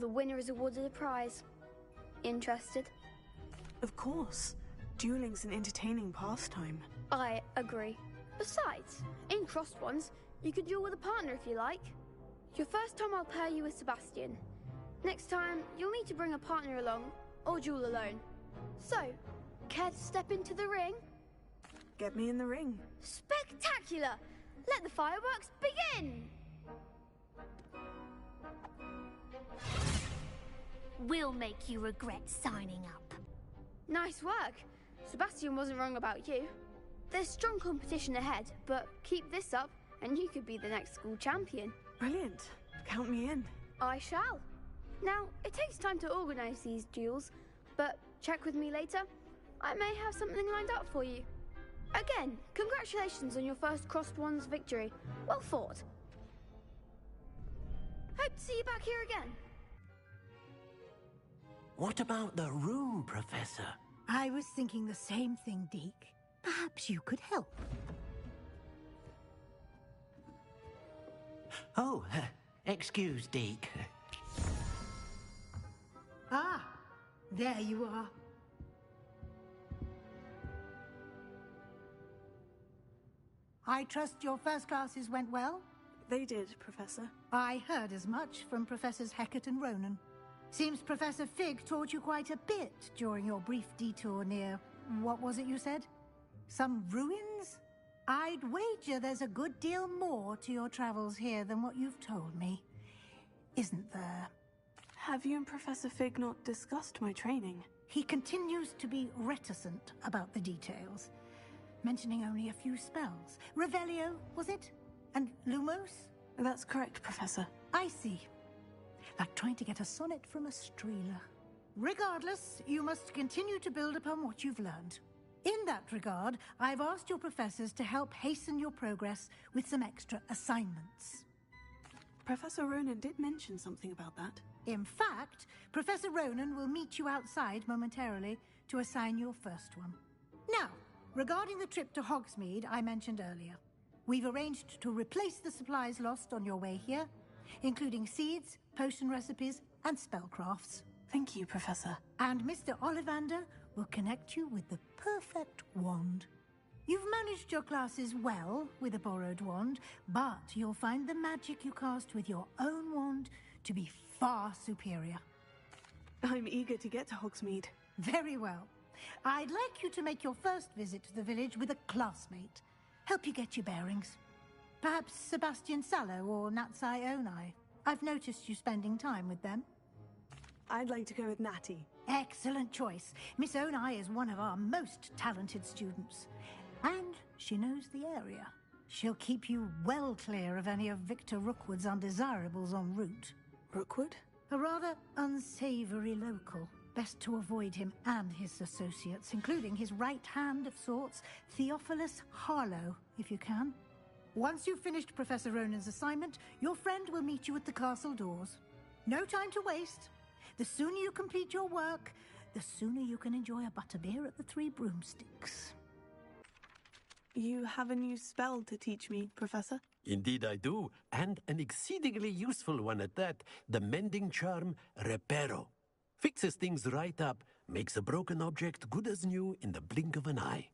the winner is awarded a prize. Interested? Of course. Dueling's an entertaining pastime. I agree. Besides, in Crossed Ones, you could duel with a partner if you like. Your first time I'll pair you with Sebastian. Next time, you'll need to bring a partner along, or duel alone. So, care to step into the ring? Get me in the ring. Spectacular! Let the fireworks begin! We'll make you regret signing up. Nice work. Sebastian wasn't wrong about you. There's strong competition ahead, but keep this up and you could be the next school champion. Brilliant. Count me in. I shall. Now, it takes time to organise these duels, but check with me later. I may have something lined up for you. Again, congratulations on your first Crossed Ones victory. Well fought. Hope to see you back here again. What about the room, Professor? I was thinking the same thing, Deke. Perhaps you could help. Oh, excuse, Deke. Ah, there you are. I trust your first classes went well? They did, Professor. I heard as much from Professors Hecat and Ronan. Seems Professor Fig taught you quite a bit during your brief detour near... what was it you said? Some ruins? I'd wager there's a good deal more to your travels here than what you've told me. Isn't there? Have you and Professor Fig not discussed my training? He continues to be reticent about the details, mentioning only a few spells. Revelio, was it? And Lumos? That's correct, Professor. I see. Like trying to get a sonnet from a Streeler. Regardless, you must continue to build upon what you've learned. In that regard, I've asked your professors to help hasten your progress with some extra assignments. Professor Ronan did mention something about that. In fact, Professor Ronan will meet you outside momentarily to assign your first one. Now, regarding the trip to Hogsmeade I mentioned earlier, we've arranged to replace the supplies lost on your way here, including seeds, potion recipes, and spellcrafts. Thank you, Professor. And Mr. Ollivander will connect you with the perfect wand. You've managed your classes well with a borrowed wand, but you'll find the magic you cast with your own wand to be far superior. I'm eager to get to Hogsmeade. Very well. I'd like you to make your first visit to the village with a classmate. Help you get your bearings. Perhaps Sebastian Sallow or Natsai Onai. I've noticed you spending time with them. I'd like to go with Natty. Excellent choice. Miss Onai is one of our most talented students. And she knows the area. She'll keep you well clear of any of Victor Rookwood's undesirables en route. Rookwood? A rather unsavory local. Best to avoid him and his associates, including his right hand of sorts, Theophilus Harlow, if you can. Once you've finished Professor Ronan's assignment, your friend will meet you at the castle doors. No time to waste. The sooner you complete your work, the sooner you can enjoy a butterbeer at the Three Broomsticks. You have a new spell to teach me, Professor? Indeed I do, and an exceedingly useful one at that, the mending charm Reparo. Fixes things right up, makes a broken object good as new in the blink of an eye.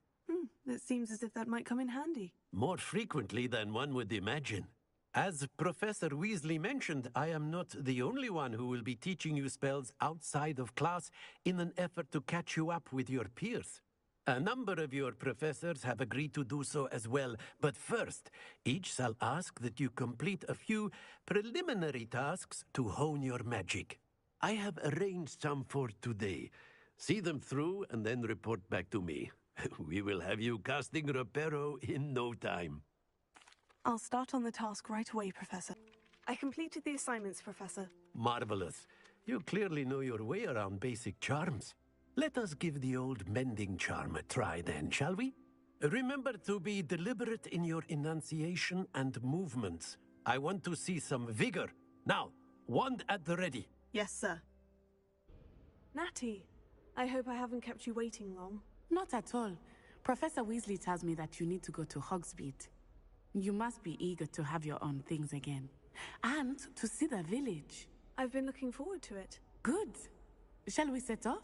It seems as if that might come in handy. More frequently than one would imagine. As Professor Weasley mentioned, I am not the only one who will be teaching you spells outside of class in an effort to catch you up with your peers. A number of your professors have agreed to do so as well, but first, each shall ask that you complete a few preliminary tasks to hone your magic. I have arranged some for today. See them through and then report back to me. We will have you casting Reparo in no time. I'll start on the task right away, Professor. I completed the assignments, Professor. Marvelous. You clearly know your way around basic charms. Let us give the old mending charm a try then, shall we? Remember to be deliberate in your enunciation and movements. I want to see some vigor. Now, wand at the ready. Yes, sir. Natty, I hope I haven't kept you waiting long. Not at all. Professor Weasley tells me that you need to go to Hogsmeade. You must be eager to have your own things again. And to see the village. I've been looking forward to it. Good. Shall we set off?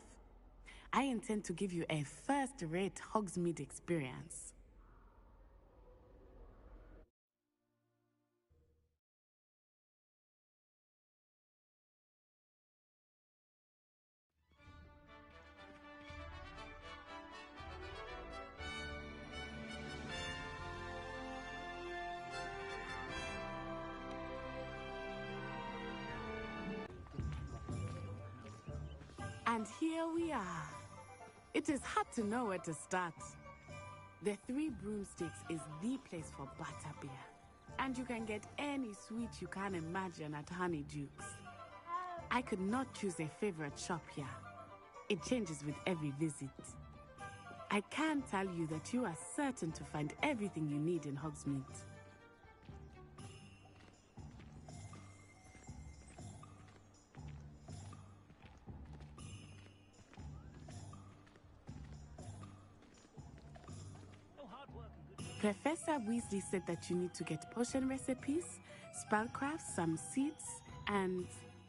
I intend to give you a first-rate Hogsmeade experience. And here we are. It is hard to know where to start. The Three Broomsticks is the place for butterbeer. And you can get any sweet you can imagine at Honeydukes. I could not choose a favorite shop here. It changes with every visit. I can tell you that you are certain to find everything you need in Hogsmeade. Professor Weasley said that you need to get potion recipes, spellcrafts, some seeds, and...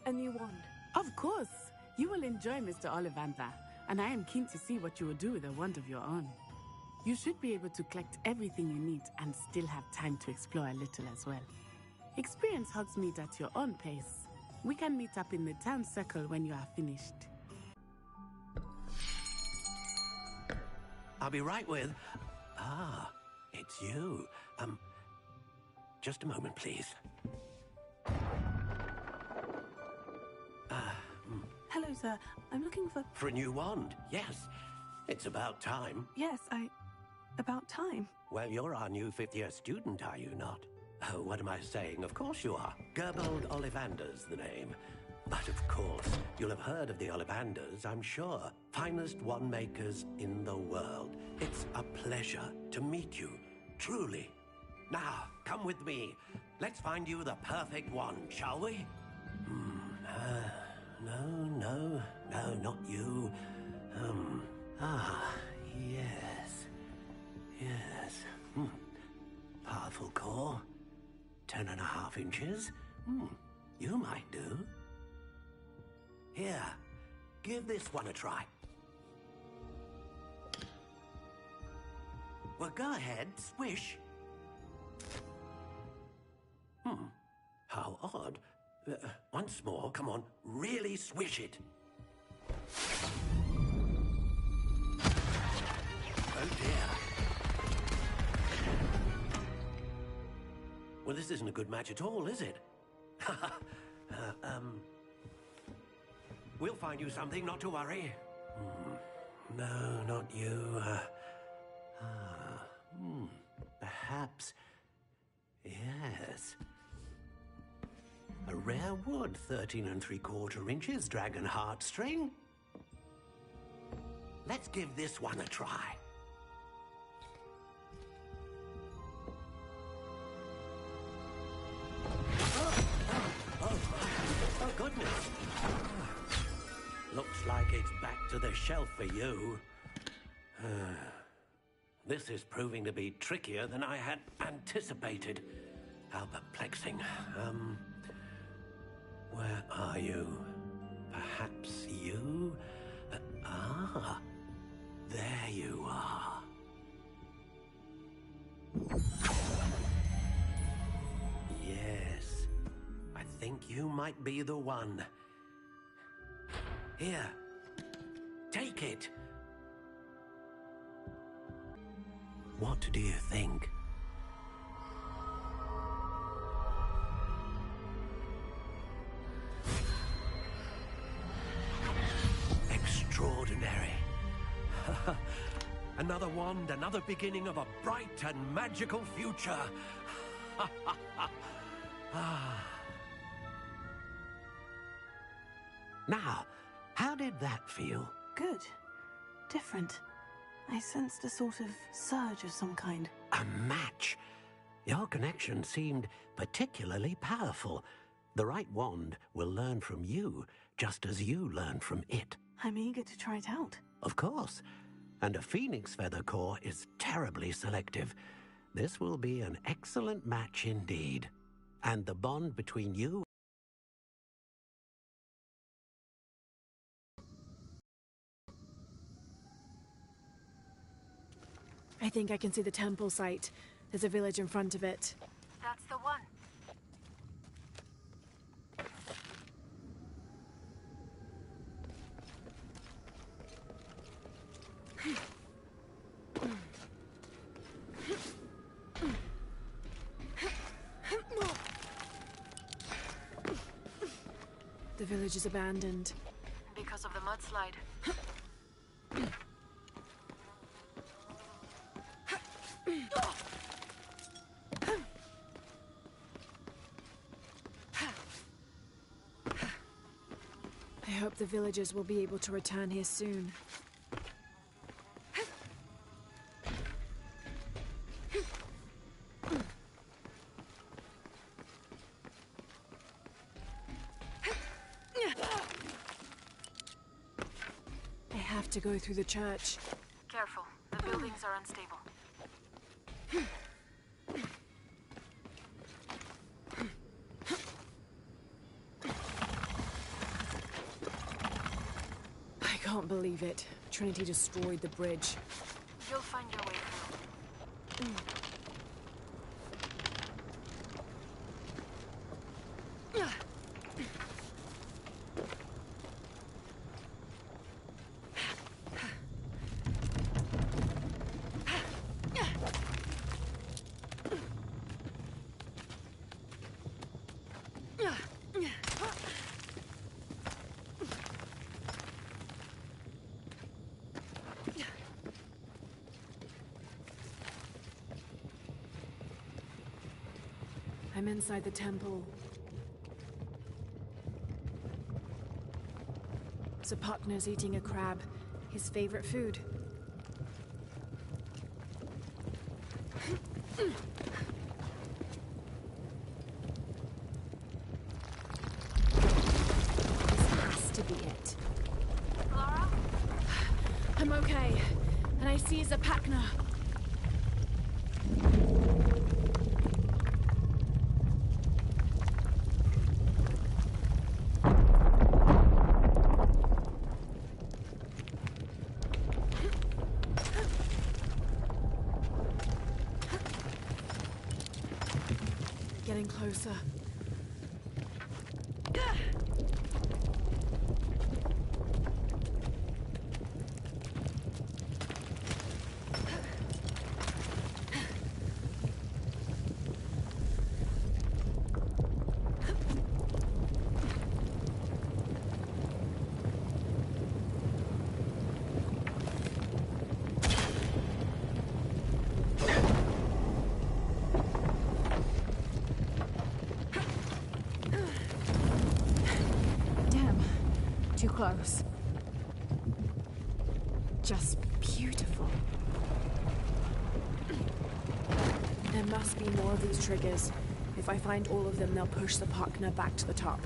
a new wand. Of course! You will enjoy Mr. Ollivander, and I am keen to see what you will do with a wand of your own. You should be able to collect everything you need and still have time to explore a little as well. Experience Hogsmeade at your own pace. We can meet up in the town circle when you are finished. I'll be right with... Ah, it's you. Just a moment, please. Hello, sir. I'm looking for... For a new wand, yes. It's about time. Yes, about time. Well, you're our new fifth-year student, are you not? Oh, what am I saying? Of course you are. Gerbold Ollivander's the name. But of course, you'll have heard of the Ollivanders, I'm sure. Finest wand makers in the world. It's a pleasure to meet you, truly. Now, come with me. Let's find you the perfect wand, shall we? No, not you. Yes. Powerful core. 10.5 inches. You might do. Here, give this one a try. Well, go ahead, swish. How odd. Once more, come on, really swish it. Oh dear. Well, this isn't a good match at all, is it? We'll find you something, not to worry. No, not you. Perhaps... Yes. A rare wood, 13 3/4 inches, dragon heartstring. Let's give this one a try. Oh, goodness. Looks like it's back to the shelf for you. This is proving to be trickier than I had anticipated. How perplexing. Where are you? Perhaps you? There you are. Yes, I think you might be the one. Here, take it. What do you think? Extraordinary. Another wand, another beginning of a bright and magical future. Now, how did that feel? Good. Different. I sensed a sort of surge of some kind. A match? Your connection seemed particularly powerful. The right wand will learn from you, just as you learn from it. I'm eager to try it out. Of course. And a phoenix feather core is terribly selective. This will be an excellent match indeed. And the bond between you... I think I can see the temple site. There's a village in front of it. That's the one. The village is abandoned. Because of the mudslide. I hope the villagers will be able to return here soon. I have to go through the church. Careful, the buildings are unstable. I can't believe it. Trinity destroyed the bridge. You'll find your way through. I'm inside the temple. Zapakna's eating a crab, his favorite food. This has to be it. Laura? I'm okay, and I see Zapakna. Getting closer. Too close. Just beautiful. There must be more of these triggers. If I find all of them, they'll push the Zapakna back to the top.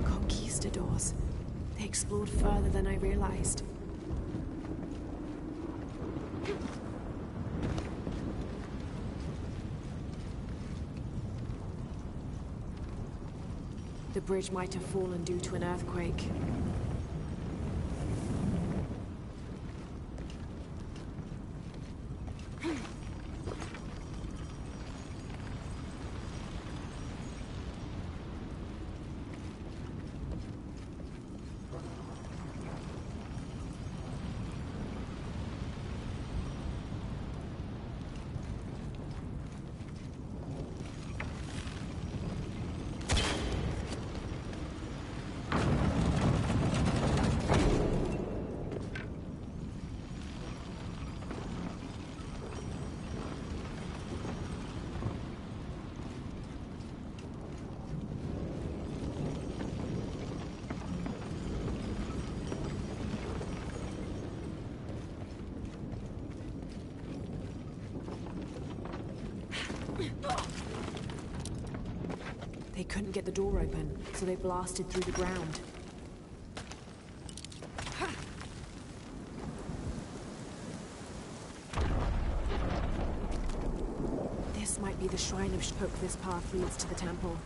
Conquistadors. They explored further than I realized. The bridge might have fallen due to an earthquake. They couldn't get the door open, so they blasted through the ground. This might be the Shrine of Shpok. This path leads to the temple.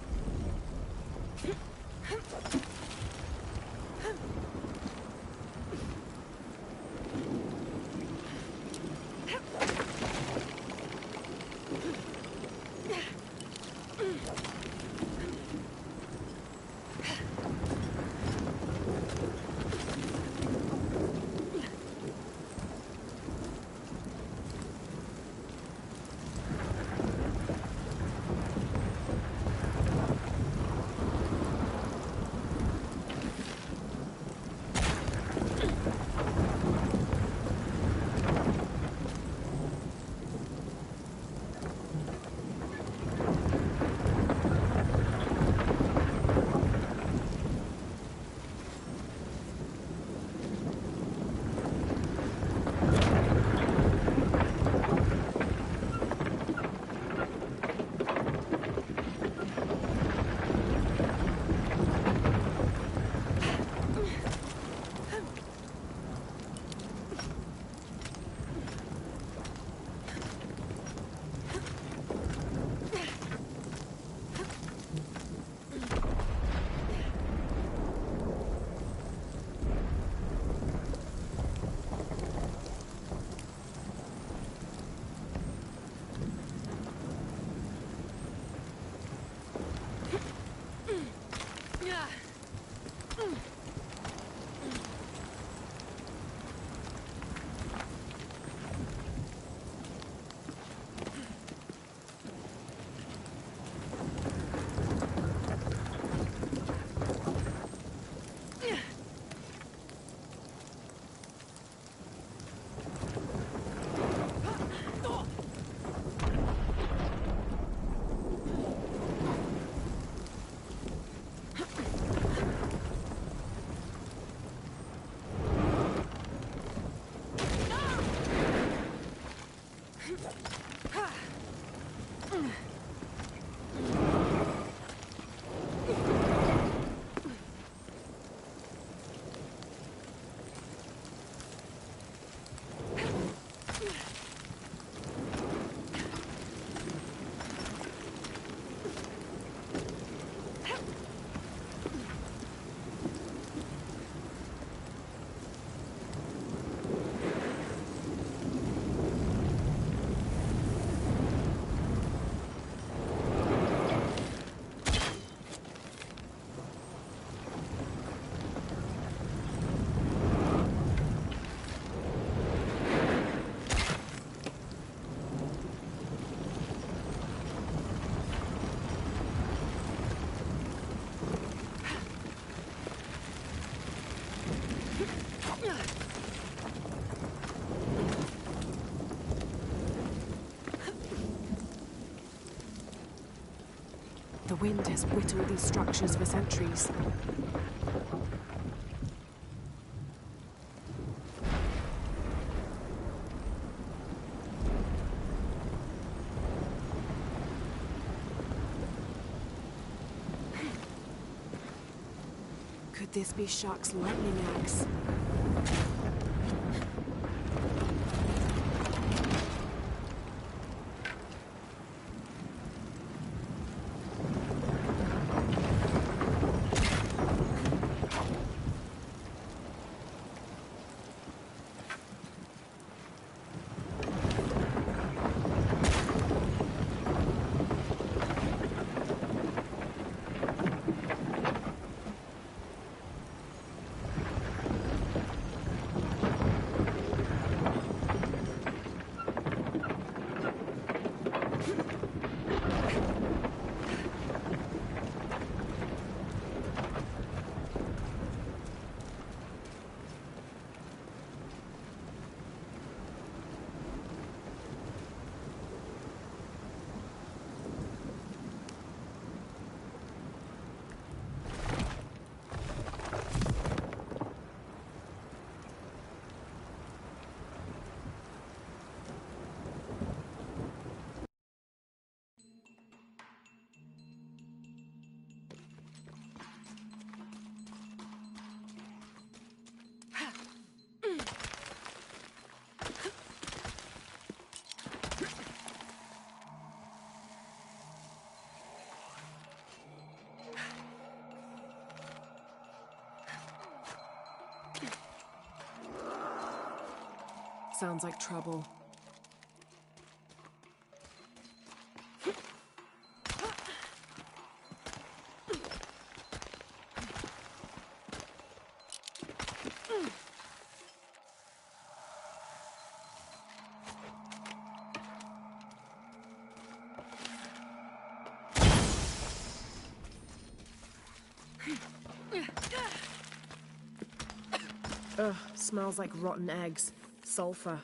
The wind has whittled these structures for centuries. Could this be Shark's lightning axe? Sounds like trouble. Ugh, smells like rotten eggs. Sulfur.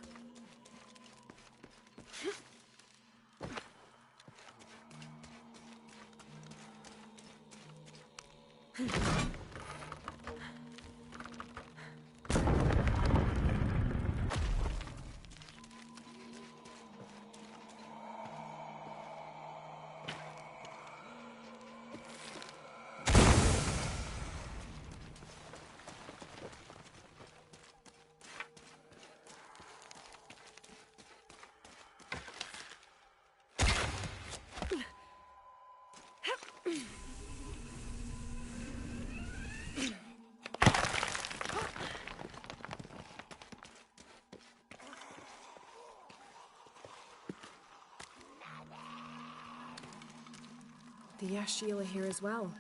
The Yashil are here as well.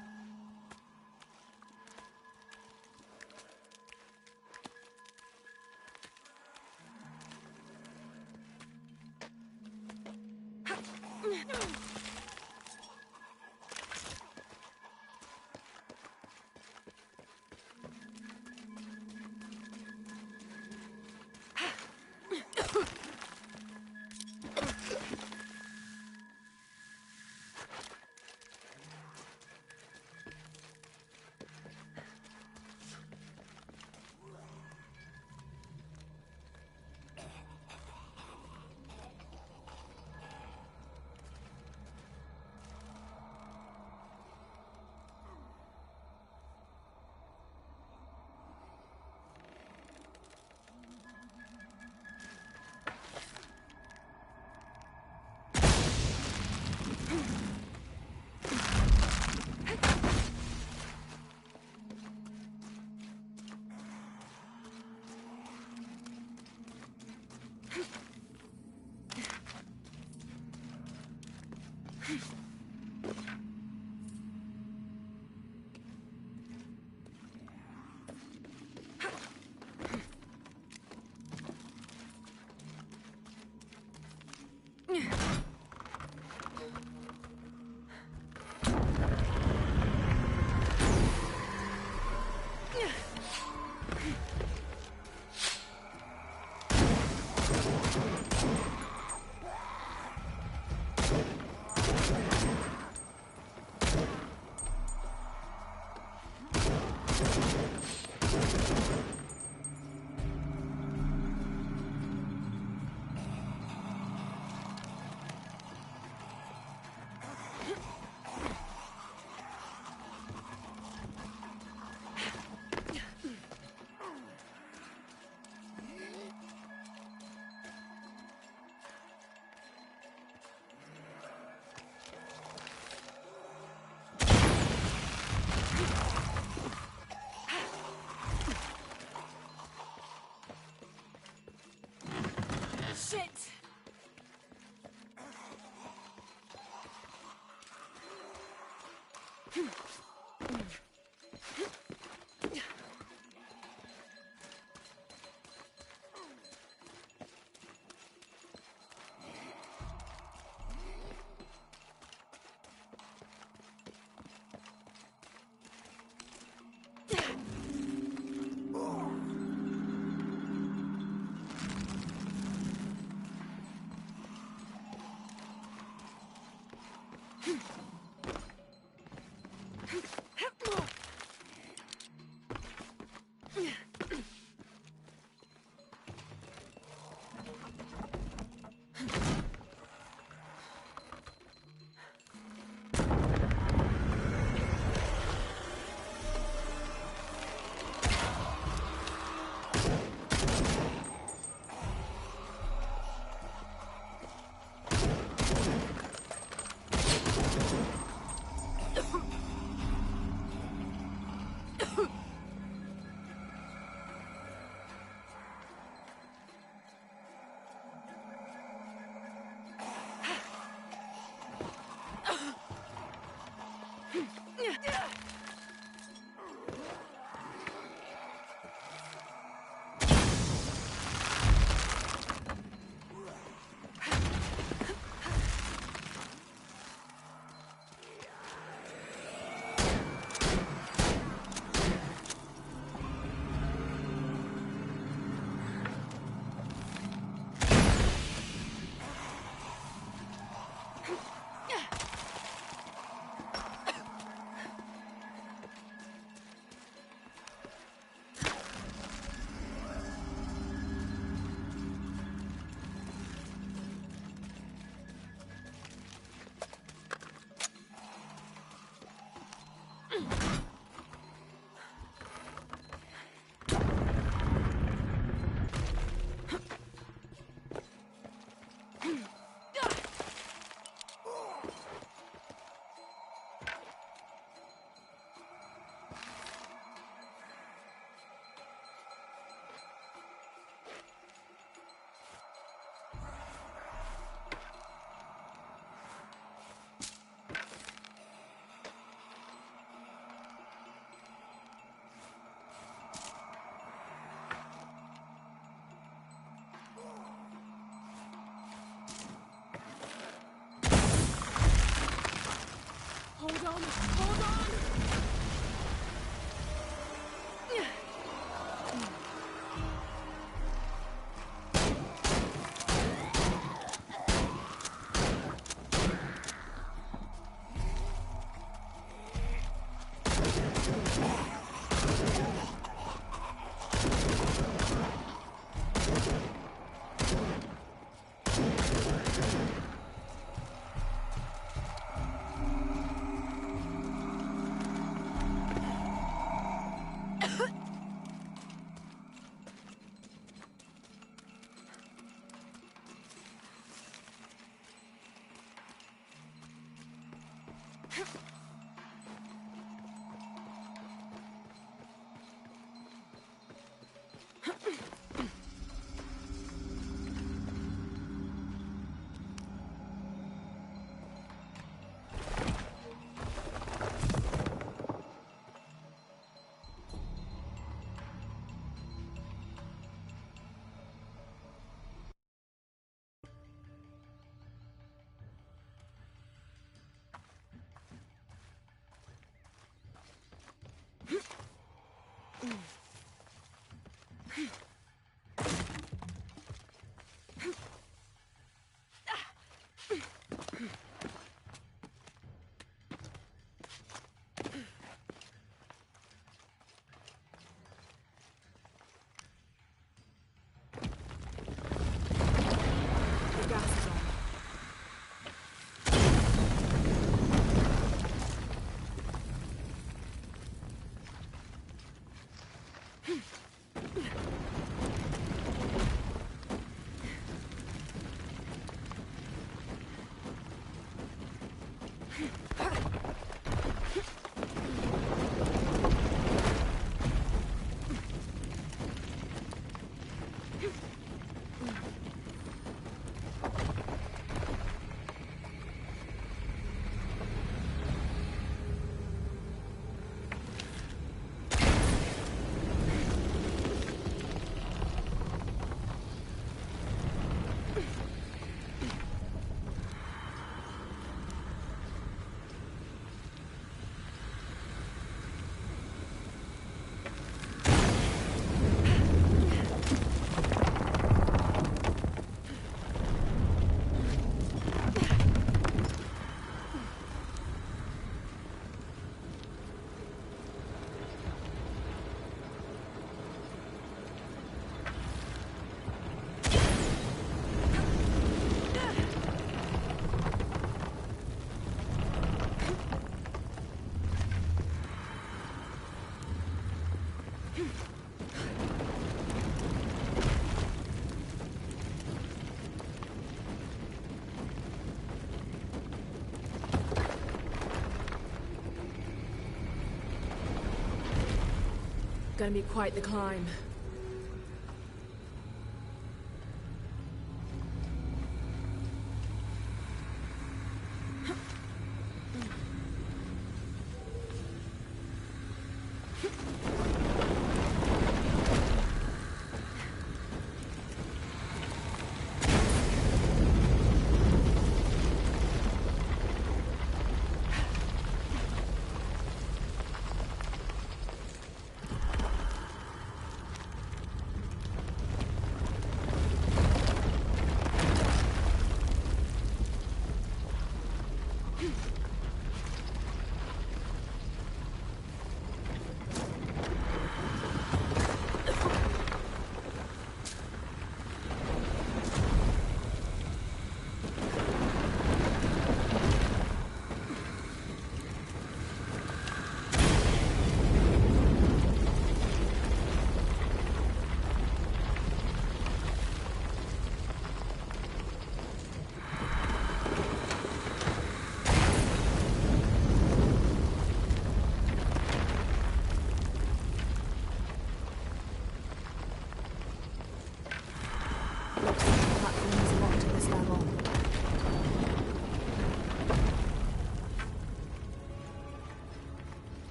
Gonna be quite the climb.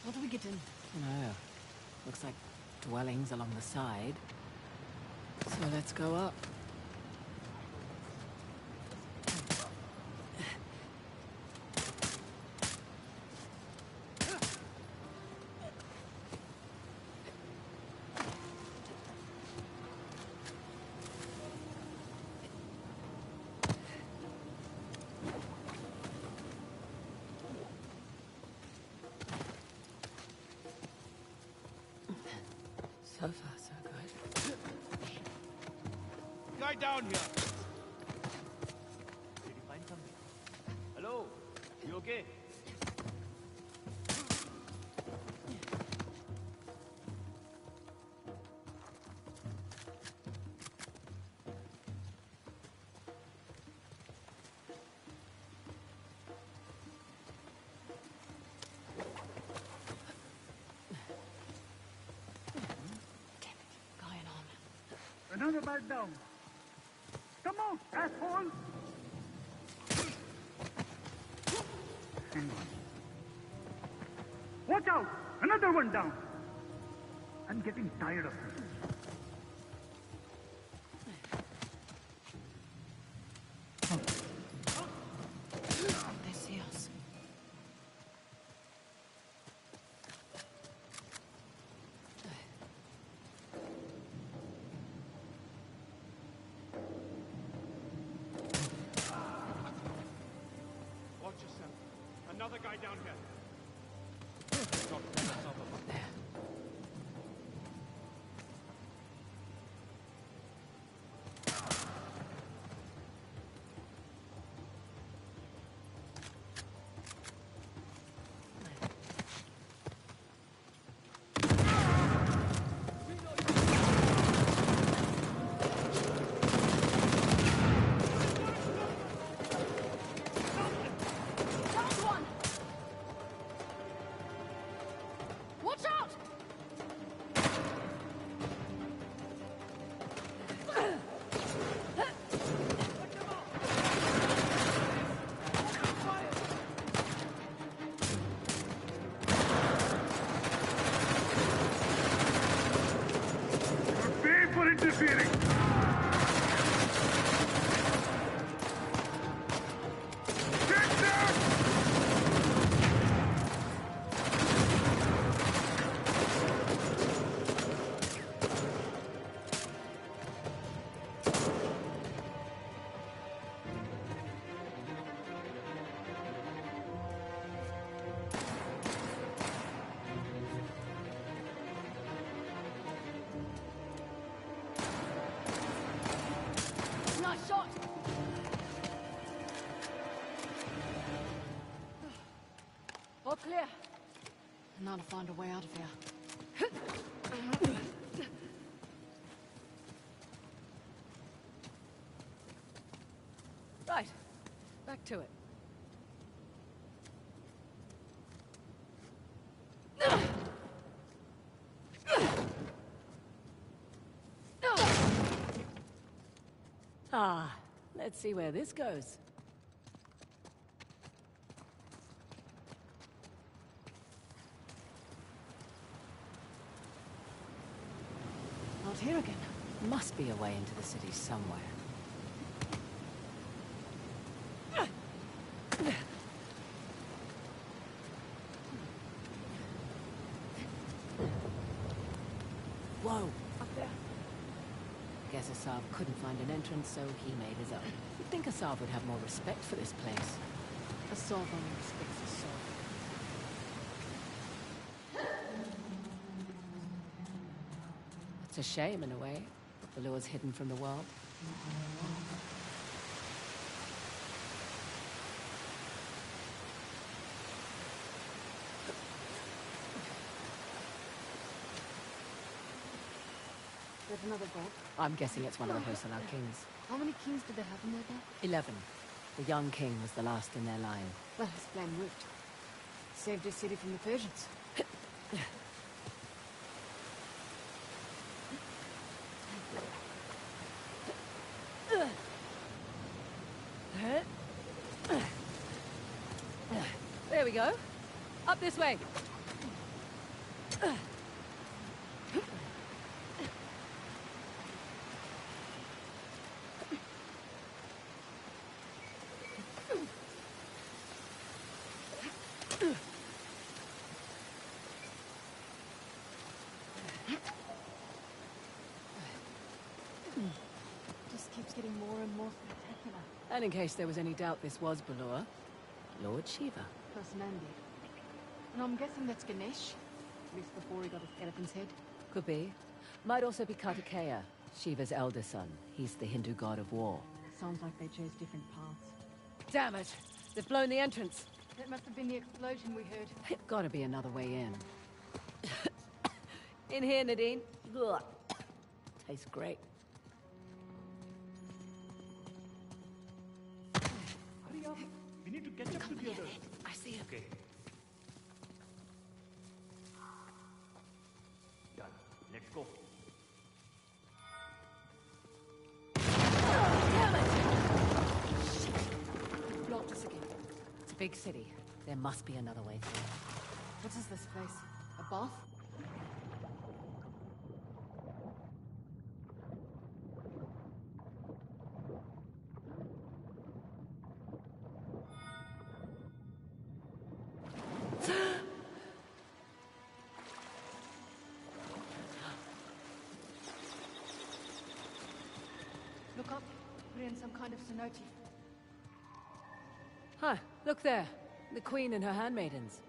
What are we getting? No. Looks like dwellings along the side. So let's go up. So far, so good. Guy down here. Did you find something? Hello? You okay? Another bite down. Come on, asshole! Hang on. Watch out! Another one down. I'm getting tired of this. They see us. Watch yourself. Another guy down here. Stop. There. Watch out! Pay for interfering! Take that! Nice shot! All clear. Now to find a way out of here. Right. Back to it. Ah, let's see where this goes. Not here again. Must be a way into the city somewhere. Whoa, up there. Guess Asav couldn't find an entrance, so he made his own. You'd think Asav would have more respect for this place. Asav only respects Asav. It's a shame, in a way, that the lure's hidden from the world. There's another boat. I'm guessing it's one of the Hoysala kings. How many kings did they have in their boat? 11. The young king was the last in their line. Well, his plan worked. Saved his city from the Persians. There we go. Up this way. Just keeps getting more and more spectacular. And in case there was any doubt this was Balor, Lord Shiva. Plus Nandi. And I'm guessing that's Ganesh? At least before he got a skeleton's head. Could be. Might also be Kartikeya, Shiva's elder son. He's the Hindu god of war. Sounds like they chose different paths. Damn it! They've blown the entrance. That must have been the explosion we heard. Gotta be another way in. In here, Nadine. Ugh. Tastes great. Hurry up. We need to catch up to the others. I see him. Okay. Done. Let's go. Blocked us again. It's a big city. There must be another way through. What is this place? A bath? Look up. We're in some kind of cenote. Huh, look there. The queen and her handmaidens.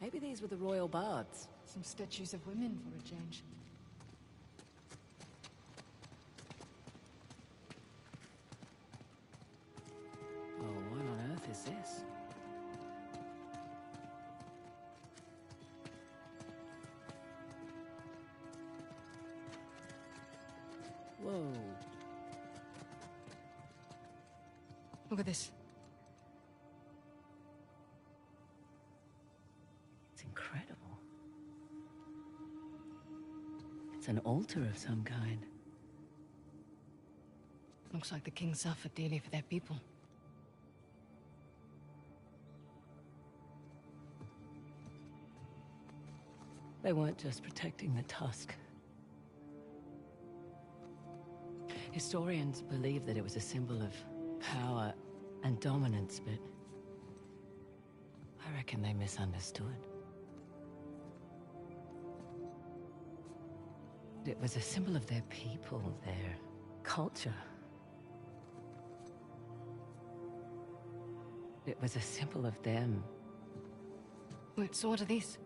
Maybe these were the royal bards. Some statues of women for a change. Oh, what on earth is this? Whoa. Look at this. It's incredible. It's an altar of some kind. Looks like the king suffered dearly for their people. They weren't just protecting the tusk. Historians believe that it was a symbol of power and dominance, but I reckon they misunderstood. It was a symbol of their people, their culture. It was a symbol of them. Wait, so what are these?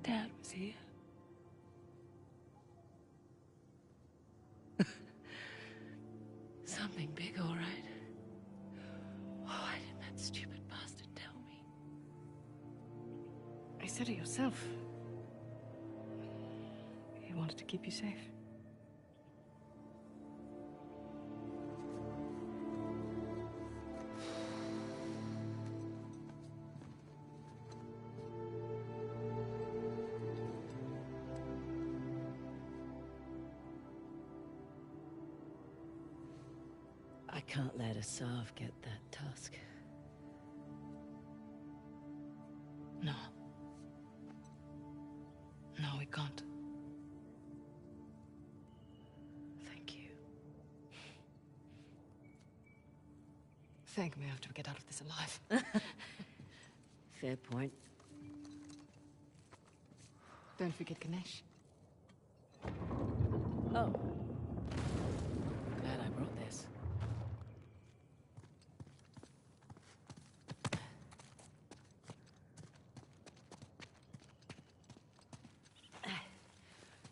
Dad was here. Something big, all right. Why didn't that stupid bastard tell me? You said it yourself. He wanted to keep you safe. I can't let Asav get that tusk. No. No, we can't. Thank you. Thank me after we get out of this alive. Fair point. Don't forget Ganesh. Oh. Glad I brought this.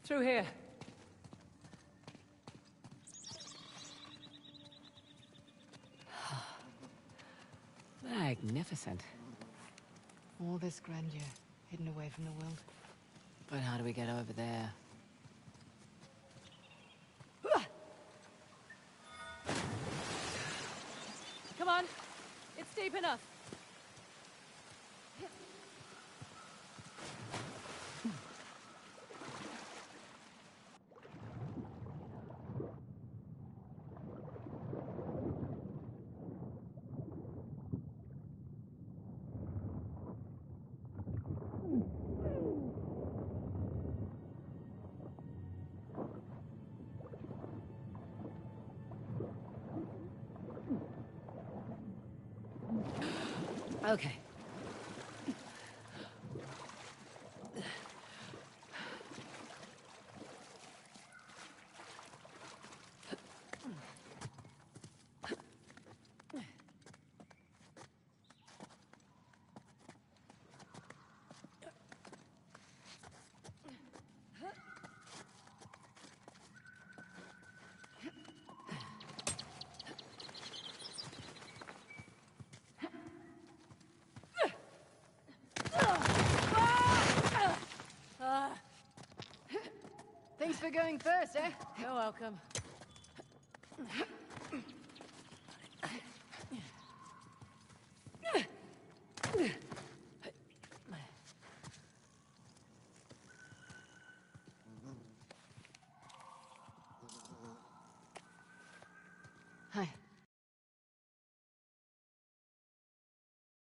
Through here. Magnificent. All this grandeur, hidden away from the world. But how do we get over there? Come on! It's deep enough! Okay. Thanks for going first, eh? You're welcome.